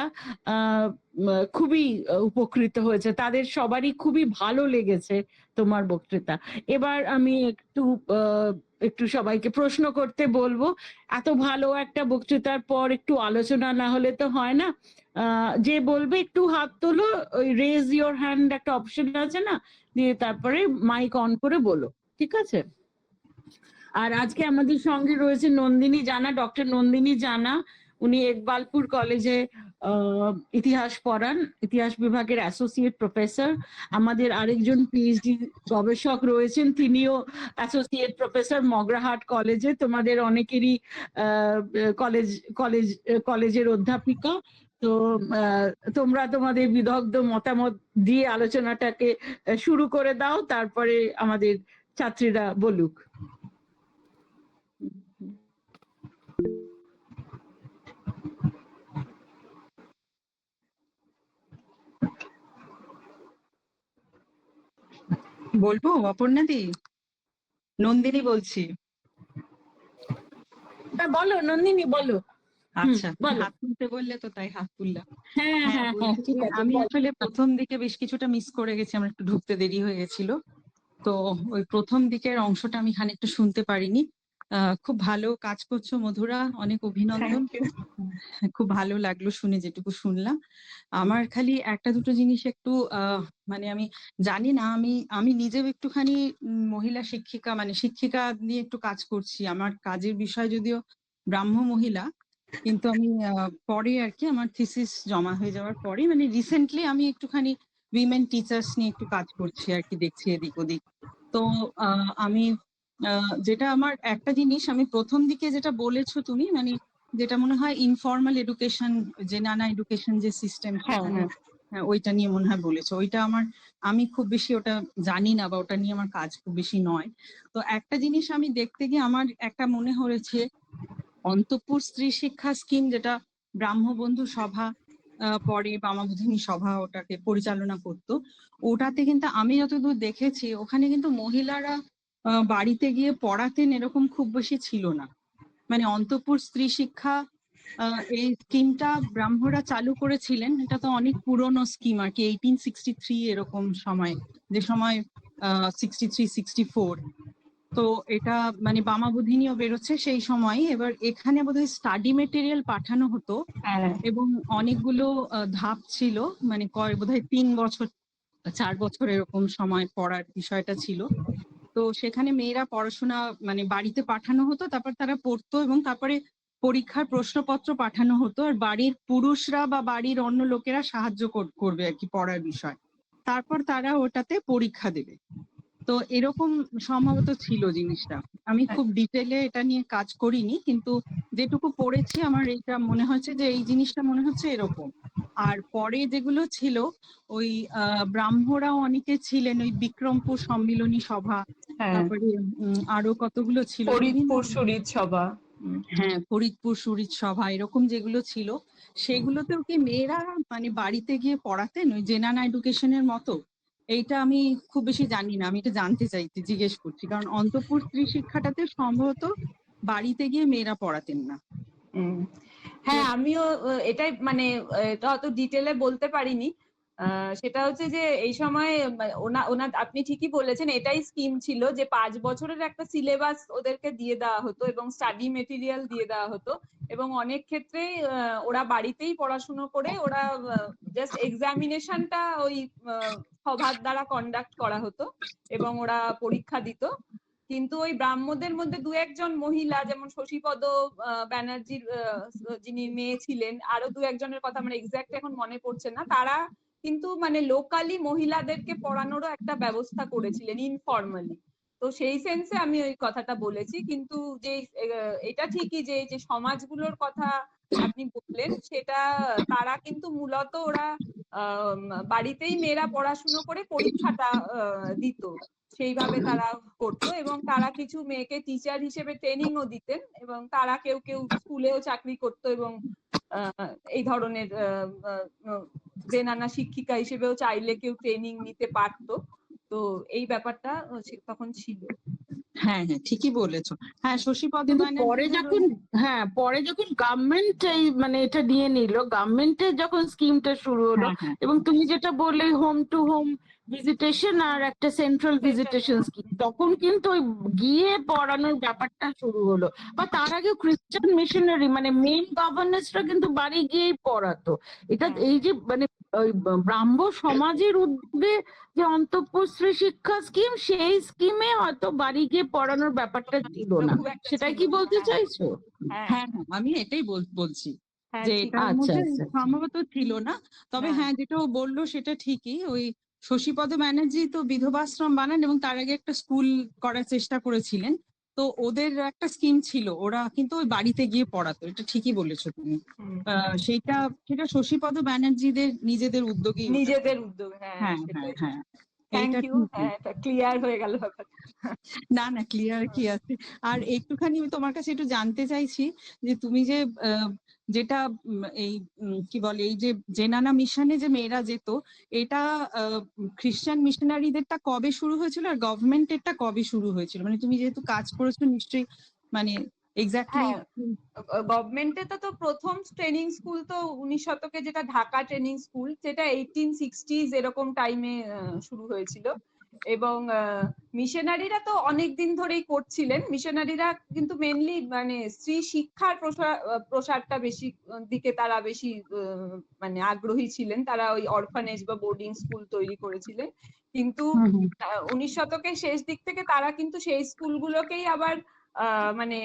খুবই উপকৃত হয়েছে, তাদের সবারই খুবই ভালো লেগেছে তোমার বক্তৃতা। এবার আমি একটু সবাইকে প্রশ্ন করতে বলবো। এত ভালো একটা বক্তৃতার পর একটু আলোচনা না হলে তো হয় না। যে বলবে একটু হাত তোলো, ওই রেজ ইওর হ্যান্ড একটা অপশন আছে না, দিয়ে তারপরে মাইক অন করে বলো, ঠিক আছে? আর আজকে আমাদের সঙ্গে রয়েছে নন্দিনী জানা, ডক্টর নন্দিনী জানা। উনি ইকবালপুর কলেজে ইতিহাস পড়ান, ইতিহাস বিভাগের অ্যাসোসিয়েট প্রফেসর। আমাদের আরেকজন পিএইচডি গবেষক রয়েছেন, তিনিও অ্যাসোসিয়েট প্রফেসর মগরাহাট কলেজে, তোমাদের অনেকেরই কলেজের অধ্যাপিকা। তো তোমরা তোমাদের বিদগ্ধ মতামত দিয়ে আলোচনাটাকে শুরু করে দাও, তারপরে আমাদের ছাত্রীরা বলুক। বলবো অপর্ণাদি? নন্দিনী বলছি। বলো নন্দিনী, বলো। আচ্ছা, বলো। হাত তুলতে বললে তো তাই হাত তুললাম। হ্যাঁ হ্যাঁ হ্যাঁ, ঠিক আছে। আমি আসলে প্রথম দিকে বেশ কিছুটা মিস করে গেছি, আমার একটু ঢুকতে দেরি হয়ে গেছিল, তো ওই প্রথম দিকের অংশটা আমি খানিকটা শুনতে পারিনি। খুব ভালো কাজ করছো মধুরা, অনেক অভিনন্দন। খুব ভালো লাগলো শুনে যেটুকু শুনলাম। আমার খালি একটা দুটো জিনিস একটু মানে আমি জানি না, আমি নিজেও একটুখানি মহিলা শিক্ষিকা, মানে শিক্ষিকা নিয়ে একটু কাজ করছি। আমার কাজের বিষয় যদিও ব্রাহ্ম মহিলা, কিন্তু আমি পরে আর কি আমার থিসিস জমা হয়ে যাওয়ার পরে, মানে রিসেন্টলি আমি একটুখানি উইমেন টিচার্স নিয়ে একটু কাজ করছি আর কি, দেখছি এদিক ওদিক। তো আমি যেটা আমার একটা জিনিস আমি প্রথম দিকে যেটা বলেছো তুমি, মানে যেটা মনে হয় ইনফর্মাল এডুকেশন, যে নানা এডুকেশন যে সিস্টেম, ওইটা নিয়ে মনে হয় বলেছো। ওইটা আমি খুব বেশি ওটা জানি না, বা ওটা নিয়ে আমার কাজ খুব বেশি নয়। তো একটা জিনিস আমি দেখতে গিয়ে আমার একটা মনে হয়েছে, অন্তঃপুর স্ত্রী শিক্ষা স্কিম, যেটা ব্রাহ্মবন্ধু সভা পরে বামাবোধিনী সভা ওটাকে পরিচালনা করতো, ওটাতে কিন্তু আমি যতদূর দেখেছি ওখানে কিন্তু মহিলারা বাড়িতে গিয়ে পড়াতেন এরকম খুব বেশি ছিল না। মানে অন্তঃপুর স্ত্রী শিক্ষা এই স্কিমটা ব্রাহ্মরা চালু করেছিলেন, এটা তো অনেক পুরনো স্কিম আর কি, 1863 এরকম সময়, যে সময় 63-64। তো এটা মানে বামাবোধিনীও বেরোচ্ছে সেই সময়। এবার এখানে বোধহয় স্টাডি মেটেরিয়াল পাঠানো হতো, এবং অনেকগুলো ধাপ ছিল, মানে বোধহয় 3 বছর 4 বছর এরকম সময় পড়ার বিষয়টা ছিল। তো সেখানে মেয়েরা পড়াশোনা মানে বাড়িতে পাঠানো হতো, তারপর তারা পড়তো, এবং তারপরে পরীক্ষার প্রশ্নপত্র পাঠানো হতো, আর বাড়ির পুরুষরা বা বাড়ির অন্য লোকেরা সাহায্য করবে আর কি পড়ার বিষয়, তারপর তারা ওটাতে পরীক্ষা দেবে। তো এরকম সম্ভবত ছিল জিনিসটা। আমি খুব ডিটেলে এটা নিয়ে কাজ করিনি, কিন্তু যেটুকু পড়েছি আমার এটা মনে হচ্ছে যে এই জিনিসটা মনে হচ্ছে এরকম। আর পরে যেগুলো ছিল, ওই ব্রাহ্মরাও অনেকে ছিলেন, ওই বিক্রমপুর সম্মিলনী সভা, তারপরে আরো কতগুলো ছিল, ফরিদপুর শরীর সভা। হ্যাঁ, ফরিদপুর সুরিত সভা, এরকম যেগুলো ছিল, সেগুলোতেও কি মেয়েরা মানে বাড়িতে গিয়ে পড়াতেন ওই জেনানা এডুকেশনের মতো? এইটা আমি খুব বেশি জানি না, আমি এটা জানতে চাইছি, জিজ্ঞেস করছি, কারণ অন্তঃপুর স্ত্রী শিক্ষাটাতে সম্ভবত বাড়িতে গিয়ে মেয়েরা পড়াতেন না। হ্যাঁ, আমিও এটাই মানে এটা অত ডিটেলে বলতে পারিনি। সেটা হচ্ছে যে এই সময় ওনার আপনি ঠিকই বলেছেন, এটাই স্কিম ছিল যে 5 বছরের একটা সিলেবাস ওদেরকে দিয়ে দেওয়া হতো এবং স্টাডি মেটেরিয়াল দিয়ে দেওয়া হতো, এবং অনেক ক্ষেত্রেই ওরা বাড়িতেই পড়াশুনো করে, ওরা জাস্ট এক্সামিনেশনটা ওই সভার দ্বারা কন্ডাক্ট করা হতো এবং ওরা পরীক্ষা দিত। কিন্তু ওই ব্রাহ্মদের মধ্যে দু একজন মহিলা, যেমন শশীপদ ব্যানার্জির যিনি মেয়ে ছিলেন, আরো দু একজনের কথা আমার এক্সাক্ট এখন মনে পড়ছে না, তারা কিন্তু মানে লোকালি মহিলাদেরকে পড়ানোরও একটা ব্যবস্থা করেছিলেন ইনফর্মালি। তো সেই সেন্সে আমি ওই কথাটা বলেছি। কিন্তু যে এটা ঠিকই যে যে সমাজগুলোর কথা আপনি বললেন, সেটা তারা কিন্তু মূলত ওরা বাড়িতেই মেয়েরা পড়াশুনো করে পরীক্ষাটা দিত, সেইভাবে তারা করতো, এবং তারা কিছু মেয়েকে টিচার হিসেবে ট্রেনিংও দিতেন, এবং তারা কেউ কেউ স্কুলেও চাকরি করতো, এবং এই ধরনের জেনানা শিক্ষিকা হিসেবেও চাইলে কেউ ট্রেনিং নিতে পারতো। তো এই ব্যাপারটা তখন ছিল। হ্যাঁ হ্যাঁ, ঠিকই বলেছো। হ্যাঁ, শশীপদ পরে যখন গভর্নমেন্ট এই মানে এটা নিয়ে নিল, গভর্নমেন্টের যখন স্কিমটা শুরু হলো, এবং তুমি যেটা বললে হোম টু হোম ভিজিটেশন আর একটা সেন্ট্রাল ভিজিটেশন স্কিম, তখন কিন্তু ওই গিয়ে পড়ানোর ব্যাপারটা শুরু হলো। বা তার আগে খ্রিস্টান মিশনারি মানে মেন গভর্নেন্সরা কিন্তু বাড়ি গিয়েই পড়াতো। এটা এই যে মানে ব্রাহ্ম সমাজের উদ্যোগে যে অন্তঃপুর স্ত্রী শিক্ষা স্কিম, সেই স্কিমে হয়তো বাড়ি গিয়ে পড়ানোর ব্যাপারটা ছিল না, সেটাই কি বলতে চাইছো? হ্যাঁ হ্যাঁ, আমি এটাই বলছি। হ্যাঁ যে ঠিক। এটার আচ্ছা মধ্যে আচ্ছা সম্ভবত ছিল না। তবে হ্যাঁ হ্যাঁ, যেটা ও বললো সেটা ঠিকই। ওই শশীপদ ব্যানার্জি তো বিধবাশ্রম বানান এবং তার আগে একটা স্কুল করার চেষ্টা করেছিলেন। তো ওদের একটা স্কিম ছিল, ওরা কিন্তু ওই বাড়িতে গিয়ে পড়াতো। এটা ঠিকই বলেছো তুমি। হুম। সেটা সেটা শশীপদ ব্যানার্জিদের নিজেদের উদ্যোগেই ওটা। নিজেদের উদ্যোগ, হ্যাঁ হ্যাঁ হ্যাঁ সেটাই। হ্যাঁ, থ্যাংক এইটা ইউ, ঠিকই। হ্যাঁ এটা ক্লিয়ার হয়ে গেল ব্যাপারটা। না না, ক্লিয়ার কি আছে। আর একটুখানি আমি তোমার কাছে একটু জানতে চাইছি যে তুমি যে যেটা এই কি বলে, এই যে জেনানা মিশনে যে মেয়েরা যেত, এটা খ্রিস্টান মিশনারিদেরটা কবে শুরু হয়েছিল আর গভর্নমেন্টেরটা কবে শুরু হয়েছিল? মানে তুমি যেহেতু কাজ করেছো নিশ্চয়ই মানে এক্স্যাক্টলি। হ্যাঁ, গভর্নমেন্টে তো প্রথম ট্রেনিং স্কুল তো 19 শতকে, যেটা ঢাকা ট্রেনিং স্কুল, যেটা 1860s এরকম টাইমে শুরু হয়েছিল। এবং মিশনারিরা তো অনেক দিন ধরেই করছিলেন। মিশনারিরা কিন্তু মেনলি মানে স্ত্রী শিক্ষার প্রসারটা বেশি দিকে তারা বেশি মানে আগ্রহী ছিলেন। তারা ওই অরফানেজ বা বোর্ডিং স্কুল তৈরি করেছিলেন। কিন্তু 19 শতকের শেষ দিক থেকে তারা কিন্তু সেই স্কুলগুলোকেই আবার মানে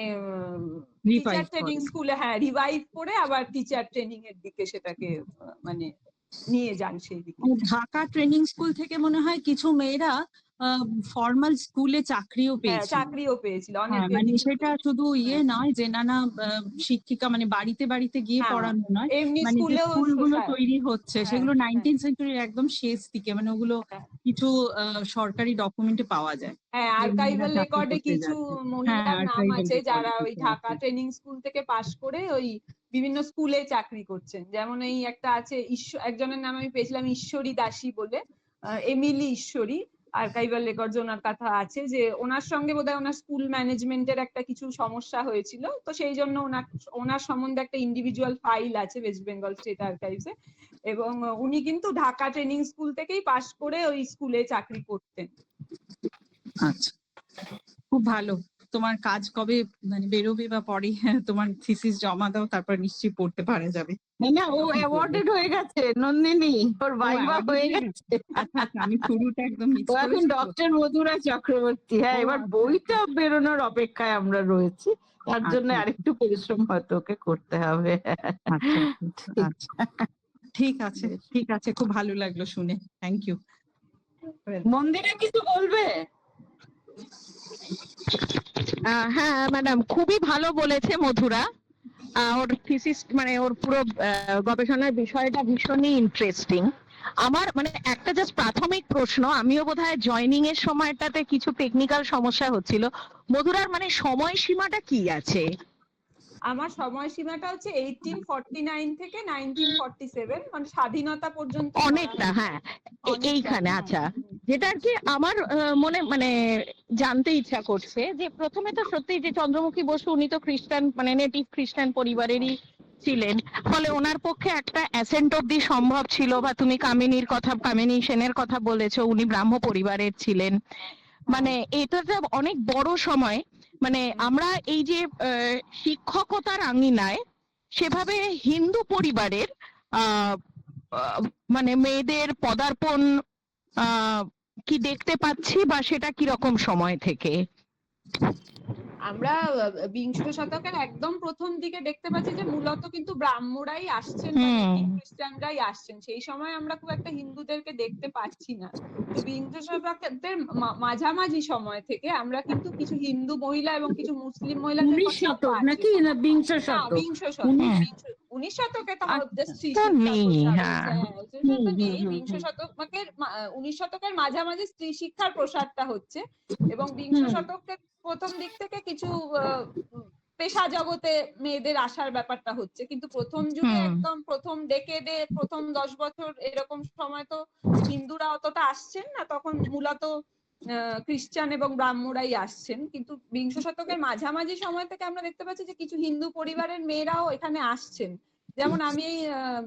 টিচার রিভাইভ ট্রেনিং করে। স্কুলে, হ্যাঁ রিভাইভ করে আবার টিচার ট্রেনিং এর দিকে সেটাকে মানে নিয়ে যান সেই দিকে। ঢাকা ট্রেনিং স্কুল থেকে মনে হয় কিছু মেয়েরা ফর্মাল স্কুলে চাকরিও হ্যাঁ পেয়েছিল। চাকরিও পেয়েছিল অনেক হ্যাঁ, মানে কিছু। সেটা শুধু ইয়ে হ্যাঁ নয় যে নানা শিক্ষিকা মানে বাড়িতে বাড়িতে গিয়ে হ্যাঁ, পড়ানো নয়, এমনি মানে যে স্কুলেও। স্কুলগুলো হ্যাঁ তৈরি হচ্ছে হ্যাঁ সেগুলো হ্যাঁ 19th সেঞ্চুরির একদম শেষ দিকে, মানে ওগুলো হ্যাঁ কিছু সরকারি ডকুমেন্টে পাওয়া যায় হ্যাঁ, যে মেয়েরা আর্কাইভাল চাকরি রেকর্ডে করতে কিছু যাচ্ছে। হ্যাঁ, মহিলার নাম আর্কাইভাল আছে রেকর্ডে যারা ওই কিছু ঢাকা আছে। ট্রেনিং স্কুল থেকে পাশ করে ওই বিভিন্ন স্কুলে চাকরি করছেন। যেমন এই একটা আছে একজনের নাম আমি পেয়েছিলাম, ঈশ্বরী দাসী বলে, এমিলি ঈশ্বরী। আর্কাইভাল রেকর্ড ওনার কথা আছে যে ওনার সঙ্গে বোধহয় ওনার স্কুল ম্যানেজমেন্টের একটা কিছু সমস্যা হয়েছিল, তো সেই জন্য ওনার সম্বন্ধে একটা ইন্ডিভিজুয়াল ফাইল আছে ওয়েস্ট বেঙ্গল স্টেট আর্কাইভসে। এবং উনি কিন্তু ঢাকা ট্রেনিং স্কুল থেকেই পাশ করে ওই স্কুলে চাকরি করতেন। আচ্ছা, খুব ভালো। তোমার কাজ কবে মানে বেরোবে বা পরে তোমার থিসিস জমা দাও, তারপর নিশ্চয়ই পড়তে পারা যাবে। না ও তখন পড়বে। অ্যাওয়ার্ডেড হয়ে গেছে নন্দিনী, ওর ও ভাইবা awarded হয়ে হয়ে গেছে? গেছে। আচ্ছা আচ্ছা, আমি শুরুটা একদম মিস ও এখন করেছি তো। ডক্টর মধুরা চক্রবর্তী। হ্যাঁ, ও এবার আচ্ছা আচ্ছা বইটা বেরোনোর অপেক্ষায় আমরা রয়েছি, তার জন্য আচ্ছা আরেকটু পরিশ্রম হয়তো ওকে করতে হবে। আচ্ছা আচ্ছা ঠিক। আচ্ছা, ঠিক আছে বেশ। ঠিক আছে, খুব ভালো লাগলো শুনে, থ্যাংক ইউ। মন্দিরা কিছু বলবে? হ্যাঁ ম্যাডাম, খুবই ভালো বলেছে মধুরা। ওর থিসিস মানে ওর পুরো গবেষণার বিষয়টা ভীষণই ইন্টারেস্টিং। আমার মানে একটা জাস্ট প্রাথমিক প্রশ্ন, আমিও বোধহয় জয়নিং এর সময়টাতে কিছু টেকনিক্যাল সমস্যা হচ্ছিল। মধুরার মানে সময়সীমাটা কি আছে? আমার সময়সীমাটা হচ্ছে 1849 থেকে 1947, মানে স্বাধীনতা পর্যন্ত ধরা অনেকটা, হয়েছে। হ্যাঁ। অনেকটা, এইখানে হ্যাঁ। আচ্ছা, যেটা আর কি আমার মনে মানে জানতে ইচ্ছা করছে যে প্রথমে তো সত্যি যে চন্দ্রমুখী বসু উনি তো খ্রিস্টান মানে নেটিভ খ্রিস্টান পরিবারেরই ছিলেন, ফলে ওনার পক্ষে একটা অ্যাসেন্ট অব্দি সম্ভব ছিল। বা তুমি কামিনী সেনের কথা বলেছো, উনি ব্রাহ্ম পরিবারের ছিলেন। মানে এটা তো অনেক বড় সময়। মানে আমরা এই যে শিক্ষকতার আঙিনায় সেভাবে হিন্দু পরিবারের আহ আহ, মানে মেয়েদের পদার্পণ কি দেখতে পাচ্ছি, বা সেটা কিরকম সময় থেকে? আমরা বিংশ শতকের একদম প্রথম দিকে দেখতে পাচ্ছি যে মূলত কিন্তু ব্রাহ্মরাই আসছেন বা নেটিভ খ্রিস্টানরাই আসছেন। সেই সময় আমরা খুব একটা হিন্দুদেরকে দেখতে পাচ্ছি না। তো বিংশ শতকের মাঝামাঝি সময় থেকে আমরা কিন্তু কিছু হিন্দু মহিলা এবং কিছু মুসলিম মহিলাদের 19 কথাও শতক পাচ্ছি। নাকি না বিংশ না, শতক? বিংশ শতক। 19 শতকে তো আচ্ছা। স্ত্রী তো শিক্ষার নেই, প্রসার হ্যাঁ। হয়েছে। হ্যাঁ, সেটা তো নেই। বিংশ শতকের 19 শতকের মাঝামাঝি স্ত্রী শিক্ষার প্রসারটা হচ্ছে। এবং বিংশ শতকের প্রথম দিক থেকে কিছু পেশা জগতে মেয়েদের আসার ব্যাপারটা হচ্ছে। কিন্তু প্রথম যুগে একদম প্রথম ডেকেডে প্রথম 10 বছর এরকম সময় তো হিন্দুরা অতটা আসছেন না, তখন মূলত খ্রিস্টান এবং ব্রাহ্মরাই আসছেন। কিন্তু বিংশ শতকের মাঝামাঝি সময় থেকে আমরা দেখতে পাচ্ছি যে কিছু হিন্দু পরিবারের মেয়েরাও এখানে আসছেন। যেমন আমি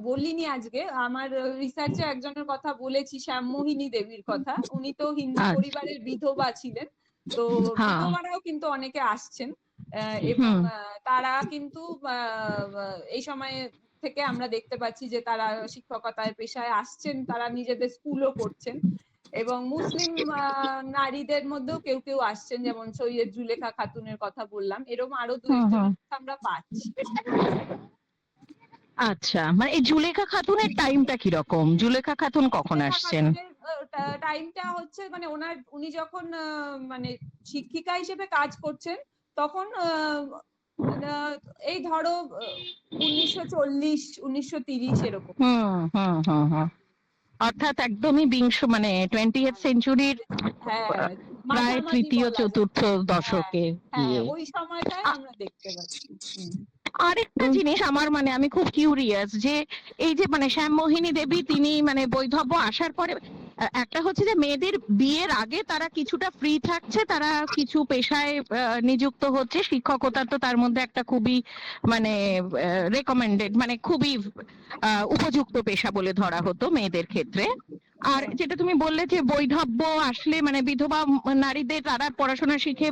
বলিনি আজকে, আমার রিসার্চে একজনের কথা বলেছি, শ্যামমোহিনী দেবীর কথা। উনি তো হিন্দু পরিবারের বিধবা ছিলেন। তো হ্যাঁ। বিধবারাও কিন্তু অনেকে আসছেন। এবং তারা কিন্তু এই সময়ে থেকে আমরা দেখতে পাচ্ছি যে তারা শিক্ষকতায় পেশায় আসছেন, তারা নিজেদের স্কুলও করছেন। এবং মুসলিম নারীদের মধ্যেও কেউ কেউ আসছেন, যেমন সৈয়দ জুলেখা খাতুনের কথা বললাম, এরকম আরো দু একজন আমরা পাচ্ছি। আচ্ছা, মানে এই জুলেখা খাতুনের টাইমটা কিরকম? জুলেখা খাতুন কখন আসছেন? টাইমটা হচ্ছে মানে উনি যখন মানে শিক্ষিকা হিসেবে কাজ করছেন তখন এই ধরো 1940 1930 এরকম। হুম। অর্থাৎ একদমই মানে 20th সেঞ্চুরির হ্যাঁ, প্রায় মাঝামাঝি তৃতীয় বলা যায়। চতুর্থ হ্যাঁ, দশকে হ্যাঁ, গিয়ে। ওই সময়টায় আমরা দেখতে পাচ্ছি। আরেকটা জিনিস আমার মানে আমি খুব কিউরিয়াস যে এই যে মানে শ্যামমোহিনী দেবী তিনি মানে বৈধব্য আসার পরে একটা হচ্ছে যে মেয়েদের বিয়ের আগে তারা কিছুটা ফ্রি থাকছে, তারা কিছু পেশায় নিযুক্ত হচ্ছে, শিক্ষকতা তো তার মধ্যে একটা খুবই মানে রেকমেন্ডেড মানে খুবই উপযুক্ত পেশা বলে ধরা হতো মেয়েদের ক্ষেত্রে। আর যেটা তুমি বললে যে বৈধব্য আসলে মানে বিধবা নারীদের তারা পড়াশোনা শিখে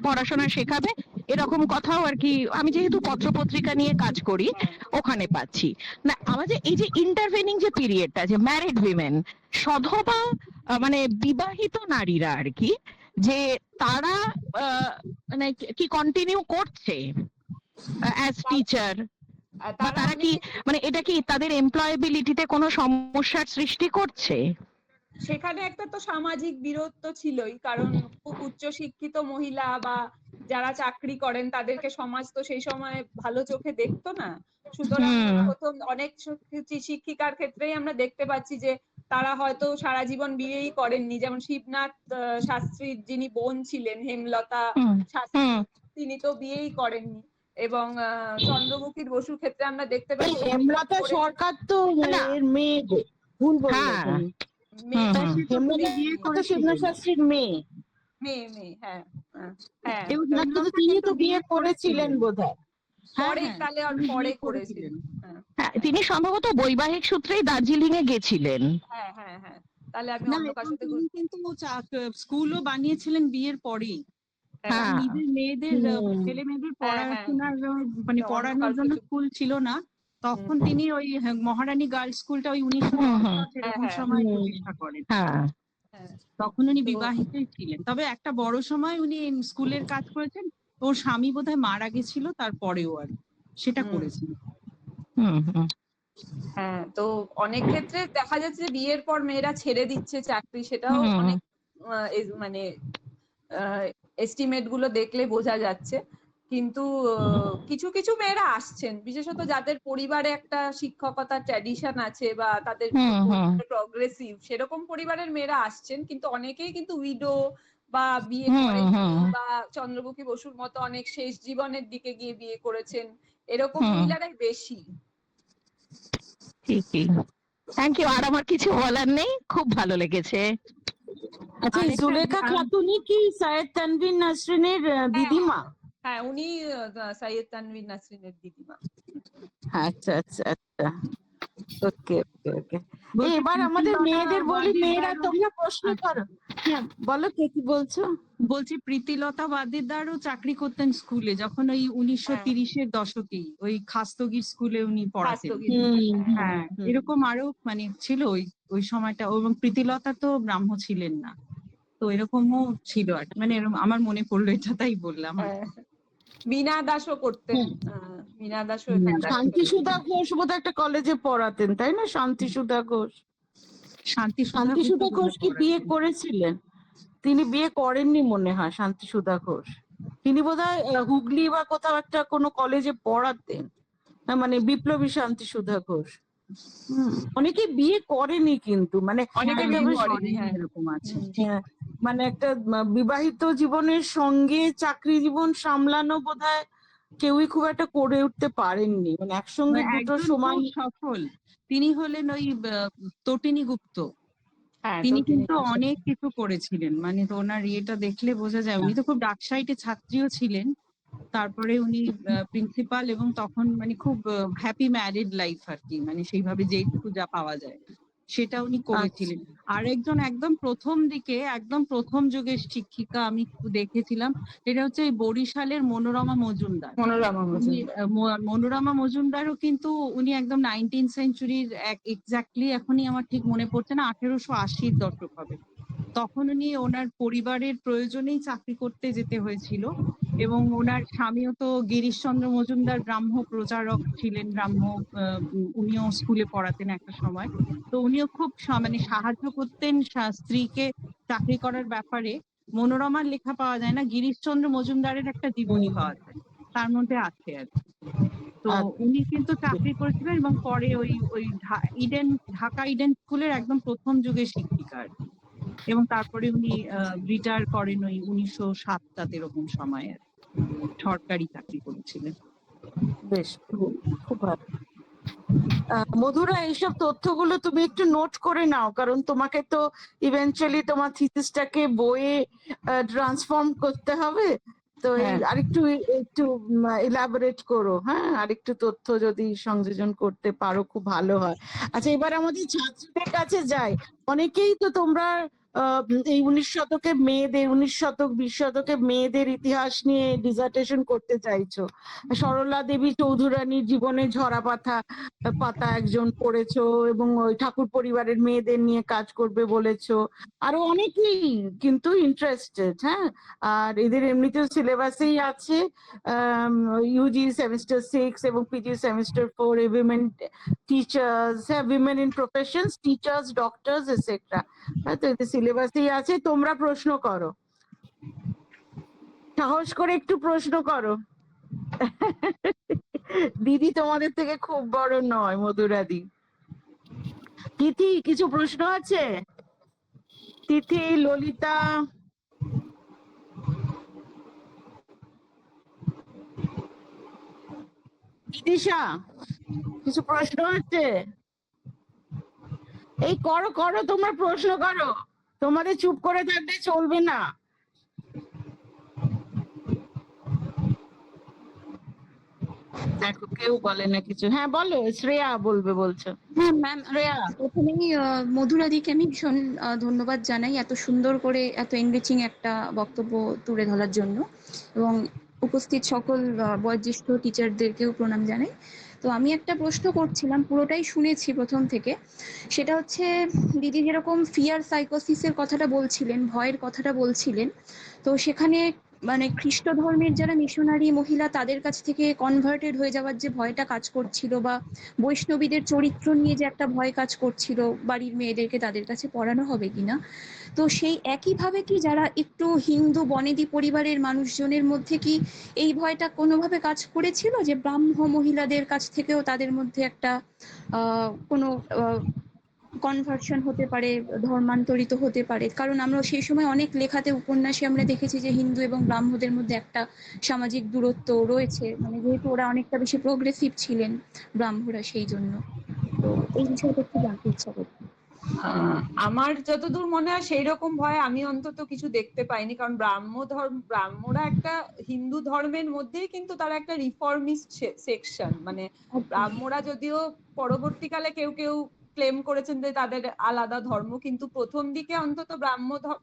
পড়াশোনা শেখাবে, এরকম কথাও আর কি আমি যেহেতু পত্রপত্রিকা নিয়ে কাজ করি ওখানে পাচ্ছি। না আমাদের এই যে ইন্টারভেনিং যে পিরিয়ডটা, যে ম্যারিড উইমেন, সধবা মানে বিবাহিত নারীরা আর কি, যে তারা মানে কি কন্টিনিউ করছে অ্যাজ টিচার, বা তারা কি মানে এটা কি তাদের এমপ্লয়াবিলিটিতে কোনো সমস্যার সৃষ্টি করছে? সেখানে একটা তো সামাজিক বিরোধ তো ছিলই, কারণ খুব উচ্চ শিক্ষিত মহিলা বা যারা চাকরি করেন তাদেরকে সমাজ তো সেই সময় ভালো চোখে দেখতো না। সুতরাং প্রথম অনেক শিক্ষিকার ক্ষেত্রেই আমরা দেখতে পাচ্ছি যে তারা হয়তো সারা জীবন বিয়েই করেননি, যেমন শিবনাথ শাস্ত্রীর যিনি বোন ছিলেন হেমলতা শাস্ত্রী, তিনি তো বিয়েই করেননি। এবং চন্দ্রমুখী বসুর ক্ষেত্রে আমরা দেখতে পাচ্ছি হেমলতা সরকার তো এর মেয়ে গো, ভুল বললেন। হেমলতা শিবনাথ শাস্ত্রীর মেয়ে। মেয়ে, হ্যাঁ হ্যাঁ। তিনি তো বিয়ে করেছিলেন বোধহয়। পরে তাহলে আর পরে করেছিলেন। তিনি সম্ভবত বৈবাহিক সূত্রেই দার্জিলিং এ গেছিলেন। হ্যাঁ, তাহলে আমি না, অন্য কার সাথে তিনি কিন্তু স্কুলও বানিয়েছিলেন বিয়ের পরেই। নিজের মেয়েদের ছেলে মেয়েদের পড়াশোনার মানে পড়ানোর জন্য স্কুল ছিল না, তখন তিনি ওই মহারানী গার্লস স্কুলটা ওই 1910 এরকম সময় প্রতিষ্ঠা করেন। তখন উনি বিবাহিতই ছিলেন, তবে একটা বড় সময় উনি স্কুলের কাজ করেছেন। ওর স্বামী বোধহয় মারা গেছিল, তারপরেও আর সেটা করেছিলেন। হ্যাঁ, তো অনেক ক্ষেত্রে দেখা যাচ্ছে যে বিয়ের পর মেয়েরা ছেড়ে দিচ্ছে চাকরি, সেটাও অনেক মানে এস্টিমেট গুলো দেখলে বোঝা যাচ্ছে। কিন্তু কিছু কিছু মেয়েরা আসছেন, বিশেষত যাদের পরিবারে একটা শিক্ষকতার ট্র্যাডিশন আছে বা তাদের প্রগ্রেসিভ সেরকম পরিবারের মেয়েরা আসছেন, কিন্তু অনেকেই কিন্তু উইডো বা বিয়ে করেননি, বা চন্দ্রমুখী বসুর মতো অনেক শেষ জীবনের দিকে গিয়ে বিয়ে করেছেন, এরকম মহিলারাই বেশি। ঠিকই, থ্যাংক ইউ। আর আমার কিছু বলার নেই, খুব ভালো লেগেছে। আচ্ছা, জুলেখা খাতুনই কি সৈয়দ তানভীর নাসরিনের দিদিমা? হ্যাঁ, উনি সৈয়দ তানভীর নাসরিনের দিদিমা। আচ্ছা, ওকে। এবার আমাদের মেয়েদের বলি, মেয়েরা তোমরা প্রশ্ন করো। হ্যাঁ বলো, কে কি বলছো? বলছি প্রীতিলতা ওয়াদ্দেদারও চাকরি করতেন স্কুলে, যখন ওই 1930-এর দশকেই ওই খাস্তগির স্কুলে উনি পড়াতেন। হ্যাঁ, এরকম আরো মানে ছিল ওই সময়টা। এবং প্রীতিলতা তো ব্রাহ্ম ছিলেন না, তো এরকমও ছিল আর মানে এরকম আমার মনে পড়লো, এটা তাই বললাম। বীণা দাসও করতেন। বীণা দাসও শান্তিসুধা ঘোষ বোধহয় একটা কলেজে পড়াতেন, তাই না? শান্তিসুধা ঘোষ ঘোষ কি বিয়ে করেছিলেন? তিনি বিয়ে করেননি মনে হয় শান্তিসুধা ঘোষ। তিনি বোধহয় হুগলি বা কোথাও একটা কোনো কলেজে পড়াতেন, মানে বিপ্লবী শান্তিসুধা ঘোষ। অনেকে বিয়ে করেনি কিন্তু মানে এরকম আছে, মানে একটা বিবাহিত জীবনের সঙ্গে চাকরি জীবন সামলানো বোধহয় কেউই খুব একটা করে উঠতে পারেননি, মানে একসঙ্গে দুটো সমান সফল। তিনি হলেন ওই তটিনী গুপ্ত, তিনি কিন্তু অনেক কিছু করেছিলেন, মানে তো ওনার ইয়েটা দেখলে বোঝা যায়। উনি তো খুব ডাকসাইটে ছাত্রীও ছিলেন, তারপরে উনি প্রিন্সিপাল, এবং তখন মানে খুব হ্যাপি ম্যারিড লাইফ আর কি, মানে সেইভাবে যেটুকু যা পাওয়া যায় সেটা উনি করেছিলেন। আর একজন একদম প্রথম যুগের শিক্ষিকা আমি দেখেছিলাম, এটা হচ্ছে বরিশালের মনোরমা মজুমদার। মনোরমা মজুমদারও কিন্তু উনি একদম 19th সেঞ্চুরির এক্স্যাক্টলি, এখনই আমার ঠিক মনে পড়ছে না, 1880-র দশক হবে। তখন উনি ওনার পরিবারের প্রয়োজনেই চাকরি করতে যেতে হয়েছিল, এবং ওনার স্বামীও তো গিরিশচন্দ্র মজুমদার ব্রাহ্ম প্রচারক ছিলেন, উনিও স্কুলে পড়াতেন একটা সময়। তো উনিও খুব মানে সাহায্য করতেন স্ত্রীকে চাকরি করার ব্যাপারে। মনোরমার লেখা পাওয়া যায় না, গিরিশচন্দ্র মজুমদারের একটা জীবনী পাওয়া যায়, তার মধ্যে আছে আর কি। তো উনি কিন্তু চাকরি করেছিলেন এবং পরে ওই ঢাকা ইডেন স্কুলের একদম প্রথম যুগের শিক্ষিকা আর কি। এবং তারপরে উনি রিটায়ার করেন ওই 1907 এরকম সময়ে, সরকারি চাকরি করেছিলেন। বেশ, খুব ভালো। মধুরা, এইসব তথ্যগুলো তুমি একটু নোট করে নাও, কারণ তোমাকে তো ইভেন্চুয়ালি তোমার থিসিসটাকে বইয়ে ট্রান্সফর্ম করতে হবে। তো এই আরেকটু একটু এলাবোরেট করো, হ্যাঁ, আরেকটু তথ্য যদি সংযোজন করতে পারো খুব ভালো হয়। আচ্ছা, এবার আমাদের ছাত্রদের কাছে যাই। অনেকেই তো তোমরা এই 19 শতকের মেয়েদের, 19 শতক 20 শতকের মেয়েদের ইতিহাস নিয়ে ডিসার্টেশন করতে চাইছো। সরলা দেবী চৌধুরানীর জীবনে ঝরা পাতা একজন পড়েছো, এবং ওই ঠাকুর পরিবারের মেয়েদের নিয়ে কাজ করবে বলেছো। আরো অনেকেই কিন্তু ইন্টারেস্টেড। হ্যাঁ, আর এদের এমনিতেও সিলেবাসেই আছে ইউজি সেমিস্টার 6 এবং পিজি সেমিস্টার 4 উইমেন টিচার্স, হ্যাঁ, women in professions, teachers, doctors etcetera. তো এদের সিলেবাসেই আছে। তোমরা প্রশ্ন করো, সাহস করে একটু প্রশ্ন করো। দিদি তোমাদের থেকে খুব বড় নয়, মধুরাদি। তিথি, কিছু প্রশ্ন আছে? তিথি, ললিতা, ইতিশা, কিছু প্রশ্ন আছে? এই করো করো, তোমরা প্রশ্ন করো, তোমাদের চুপ করে থাকলে চলবে না। দেখো কেউ বলে না কিছু। হ্যাঁ বলো, শ্রেয়া বলবে বলছো। হ্যাঁ ম্যাম, শ্রেয়া, প্রথমেই মধুরাদিকে আমি ভীষণ ধন্যবাদ জানাই এত সুন্দর করে এত এনরিচিং একটা বক্তব্য তুলে ধরার জন্য, এবং উপস্থিত সকল বয়োজ্যেষ্ঠ টিচারদেরকেও প্রণাম জানাই। তো আমি একটা প্রশ্ন করছিলাম, পুরোটাই শুনেছি প্রথম থেকে। সেটা হচ্ছে, দিদি যেরকম ফিয়ার সাইকোসিসের কথাটা বলছিলেন, ভয়ের কথাটা বলছিলেন, তো সেখানে মানে খ্রিস্ট ধর্মের যারা মিশনারি মহিলা তাদের কাছ থেকে কনভার্টেড হয়ে যাওয়ার যে ভয়টা কাজ করছিল, বা বৈষ্ণবীদের চরিত্র নিয়ে যে একটা ভয় কাজ করছিল বাড়ির মেয়েদেরকে তাদের কাছে পড়ানো হবে কিনা, তো সেই একইভাবে কি যারা একটু হিন্দু বনেদি পরিবারের মানুষজনের মধ্যে কি এই ভয়টা কোনোভাবে কাজ করেছিল, যে ব্রাহ্ম মহিলাদের কাছ থেকেও তাদের মধ্যে একটা কোনো কনভার্সন হতে পারে, ধর্মান্তরিত হতে পারে? কারণ আমরা সেই সময় অনেক লেখাতে, উপন্যাসে আমরা দেখেছি যে হিন্দু এবং ব্রাহ্মদের মধ্যে একটা সামাজিক দূরত্ব রয়েছে, মানে যেহেতু ওরা অনেকটা বেশি প্রোগ্রেসিভ ছিলেন ব্রাহ্মরা, সেই জন্য। তো এই বিষয়টা একটু জানতে ইচ্ছা করছে। আমার যতদূর মনে হয় সেই রকম ভয় আমি অন্তত কিছু দেখতে পাইনি, কারণ ব্রাহ্মরা একটা হিন্দু ধর্মের মধ্যেই কিন্তু তারা একটা রিফর্মিস্ট সেকশন। মানে ব্রাহ্মরা যদিও পরবর্তীকালে কেউ কেউ ক্লেম করেছেন যে তাদের আলাদা ধর্ম, কিন্তু প্রথম দিকে অন্তত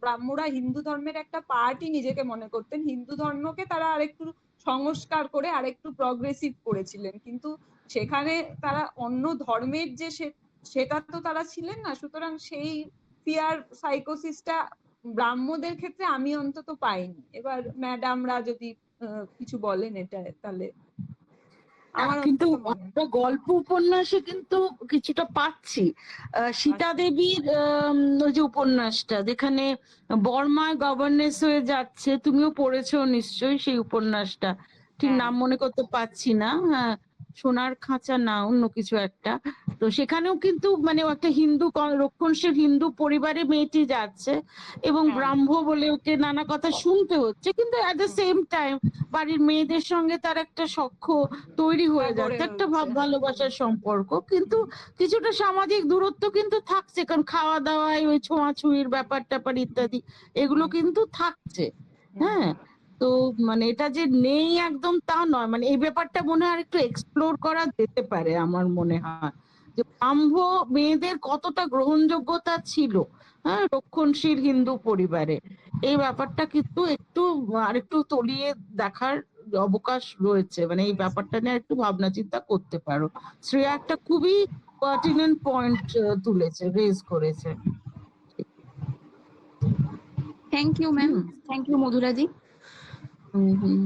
ব্রাহ্মরা হিন্দু ধর্মের একটা পার্টই নিজেকে মনে করতেন। হিন্দু ধর্মকে তারা আরেকটু সংস্কার করে আরেকটু প্রগ্রেসিভ করেছিলেন, কিন্তু সেখানে তারা অন্য ধর্মের যে সেটা তো তারা ছিলেন না। সুতরাং সেই ফিয়ার সাইকোসিসটা ব্রাহ্মদের ক্ষেত্রে আমি অন্তত পাইনি। এবার ম্যাডামরা যদি কিছু বলেন এটা, তাহলে আমার কিন্তু একটা গল্প উপন্যাসে কিন্তু কিছুটা পাচ্ছি। সীতা দেবীর ওই যে উপন্যাসটা, যেখানে বর্মায় গভর্নেস হয়ে যাচ্ছে, তুমিও পড়েছো নিশ্চয়ই সেই উপন্যাসটা, ঠিক নাম মনে করতে পারছি না। হ্যাঁ, সোনার খাঁচা না অন্য কিছু একটা। তো সেখানেও কিন্তু মানে একটা হিন্দু রক্ষণশীল হিন্দু পরিবারে মেয়েটি যাচ্ছে, এবং ব্রাহ্ম বলে ওকে নানা কথা শুনতে হচ্ছে, কিন্তু অ্যাট দ্য সেম টাইম বাড়ির মেয়েদের সঙ্গে তার একটা সখ্য তৈরি হয়ে যাচ্ছে, একটা ভাব ভালোবাসার সম্পর্ক, কিন্তু কিছুটা সামাজিক দূরত্ব কিন্তু থাকছে, কারণ খাওয়া দাওয়ায় ওই ছোঁয়াছুঁয়ির ব্যাপার ট্যাপার ইত্যাদি এগুলো কিন্তু থাকছে। হ্যাঁ, তো মানে এটা যে নেই একদম তা নয়, মানে এই ব্যাপারটা মনে হয় একটু এক্সপ্লোর করা যেতে পারে। আমার মনে হয় যে ব্রাহ্ম মেয়েদের কতটা গ্রহণযোগ্যতা ছিল, হ্যাঁ, রক্ষণশীল হিন্দু পরিবারে, এই ব্যাপারটা কিন্তু একটু আরেকটু তলিয়ে দেখার অবকাশ রয়েছে। মানে এই ব্যাপারটা নিয়ে একটু ভাবনা চিন্তা করতে পারো। শ্রেয়া একটা খুবই পার্টিনেন্ট পয়েন্ট তুলেছে, রেজ করেছে। Thank you ma'am, thank you মধুরাদি। হুম, হুম।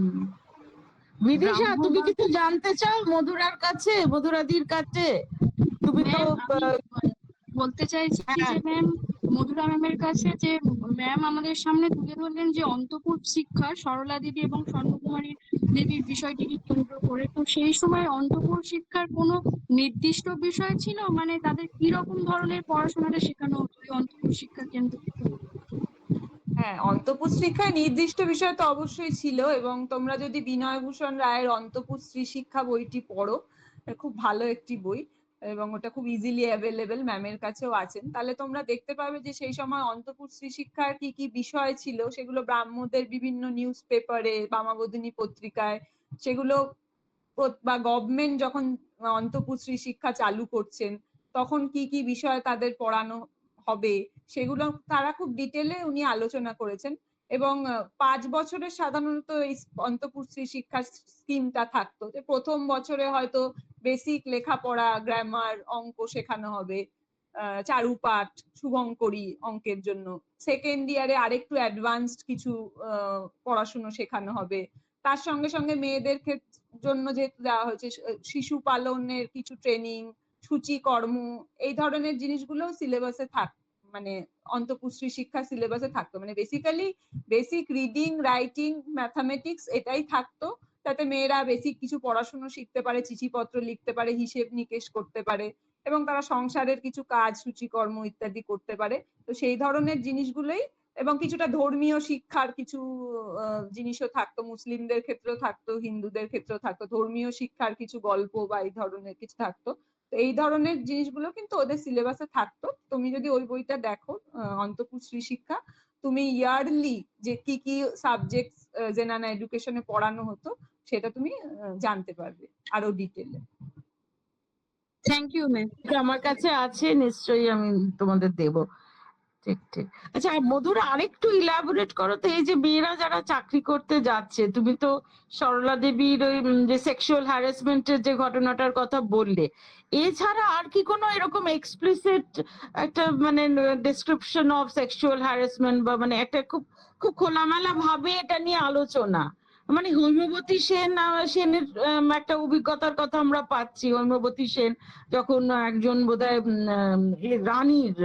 বিদিশা, তুমি ব্রাহ্মবাদ কিছু জানতে চাও মধুরার কাছে, মধুরাদির কাছে? তুমি তো ম্যাম, আমি বলতে চাইছি হ্যাঁ, যে ম্যাম, মধুরা ম্যামের কাছে যে ম্যাম আমাদের সামনে তুলে ধরলেন যে অন্তঃপুর শিক্ষা সরলা দেবী এবং স্বর্ণকুমারী দেবীর বিষয়টিকে কেন্দ্র করে, তো সেই সময় অন্তঃপুর শিক্ষার কোনো নির্দিষ্ট বিষয় ছিল, মানে তাদের কি রকম ধরনের পড়াশোনাটা শেখানো হতো ওই অন্তঃপুর শিক্ষা কেন্দ্র থেকে? হ্যাঁ, অন্তঃপুর-শিক্ষায় নির্দিষ্ট বিষয় তো অবশ্যই ছিল, এবং তোমরা যদি বিনয়ভূষণ রায়ের অন্তঃপুর স্ত্রী শিক্ষা বইটি পড়ো, খুব ভালো একটি বই, এবং ওটা খুব ইজিলি অ্যাভেলেবেল, ম্যামের কাছেও আছেন, তাহলে তোমরা দেখতে পাবে যে সেই সময় অন্তঃপুর স্ত্রী শিক্ষার কি কি বিষয় ছিল সেগুলো ব্রাহ্মদের বিভিন্ন নিউজ পেপারে, বামাবোধিনী পত্রিকায়, সেগুলো বা গভর্নমেন্ট যখন অন্তঃপুর স্ত্রী শিক্ষা চালু করছেন তখন কি কি বিষয় তাদের পড়ানো হবে সেগুলো তারা খুব ডিটেলে উনি আলোচনা করেছেন। এবং 5 বছরের সাধারণত এই অন্তঃপুর স্ত্রী শিক্ষা স্কিমটা থাকতো, যে প্রথম বছরে হয়তো বেসিক লেখাপড়া, গ্রামার, অঙ্ক শেখানো হবে, চারুপাঠ, শুভঙ্করী অঙ্কের জন্য। সেকেন্ড ইয়ারে আরেকটু অ্যাডভান্সড কিছু পড়াশুনো শেখানো হবে। তার সঙ্গে সঙ্গে মেয়েদের জন্য যেহেতু দেওয়া হয়েছে শিশু পালনের কিছু ট্রেনিং, সূচিকর্ম, এই ধরনের জিনিসগুলো সিলেবাসে মানে অন্তঃপুর স্ত্রী শিক্ষা সিলেবাসে থাকতো। মানে basically basic reading, writing, mathematics এটাই থাকতো, তাতে মেয়েরা বেসিক কিছু পড়াশোনা শিখতে পারে, চিঠিপত্র লিখতে পারে, হিসেব নিকেশ করতে পারে, এবং তারা সংসারের কিছু কাজ, সূচিকর্ম ইত্যাদি করতে পারে। তো সেই ধরনের জিনিসগুলোই, এবং কিছুটা ধর্মীয় শিক্ষার কিছু জিনিসও থাকতো, মুসলিমদের ক্ষেত্রেও থাকতো, হিন্দুদের ক্ষেত্রেও থাকতো, ধর্মীয় শিক্ষার কিছু গল্প বা এই ধরনের কিছু থাকতো। তো এই ধরনের জিনিসগুলো কিন্তু ওদের সিলেবাসে থাকতো। তুমি যদি ওই বইটা দেখো, অন্তঃপুর স্ত্রী শিক্ষা, তুমি ইয়ারলি যে কি কি সাবজেক্ট জেনারেল এডুকেশনে পড়ানো হতো সেটা তুমি জানতে পারবে আরো ডিটেলে। Thank you ma'am. এটা আমার কাছে আছে, নিশ্চয়ই আমি তোমাদের দেব। ঠিক ঠিক। আচ্ছা, মধুরা আরেকটু ইলাবোরেট করো তো, এই যে মেয়েরা যারা চাকরি করতে যাচ্ছে, তুমি তো সরলা দেবীর ওই যে সেক্সুয়াল হ্যারাসমেন্টের যে ঘটনাটার কথা বললে, এছাড়া আর কি কোনো এরকম এক্সপ্লিসিট একটা মানে ডেসক্রিপশন অফ সেক্সুয়াল হ্যারাসমেন্ট, বা মানে একটা খুব খুব খোলামেলা ভাবে এটা নিয়ে আলোচনা, মানে হৈমবতী সেনের একটা অভিজ্ঞতার কথা আমরা পাচ্ছি। হৈমবতী সেন যখন একজন বোধহয় রানীর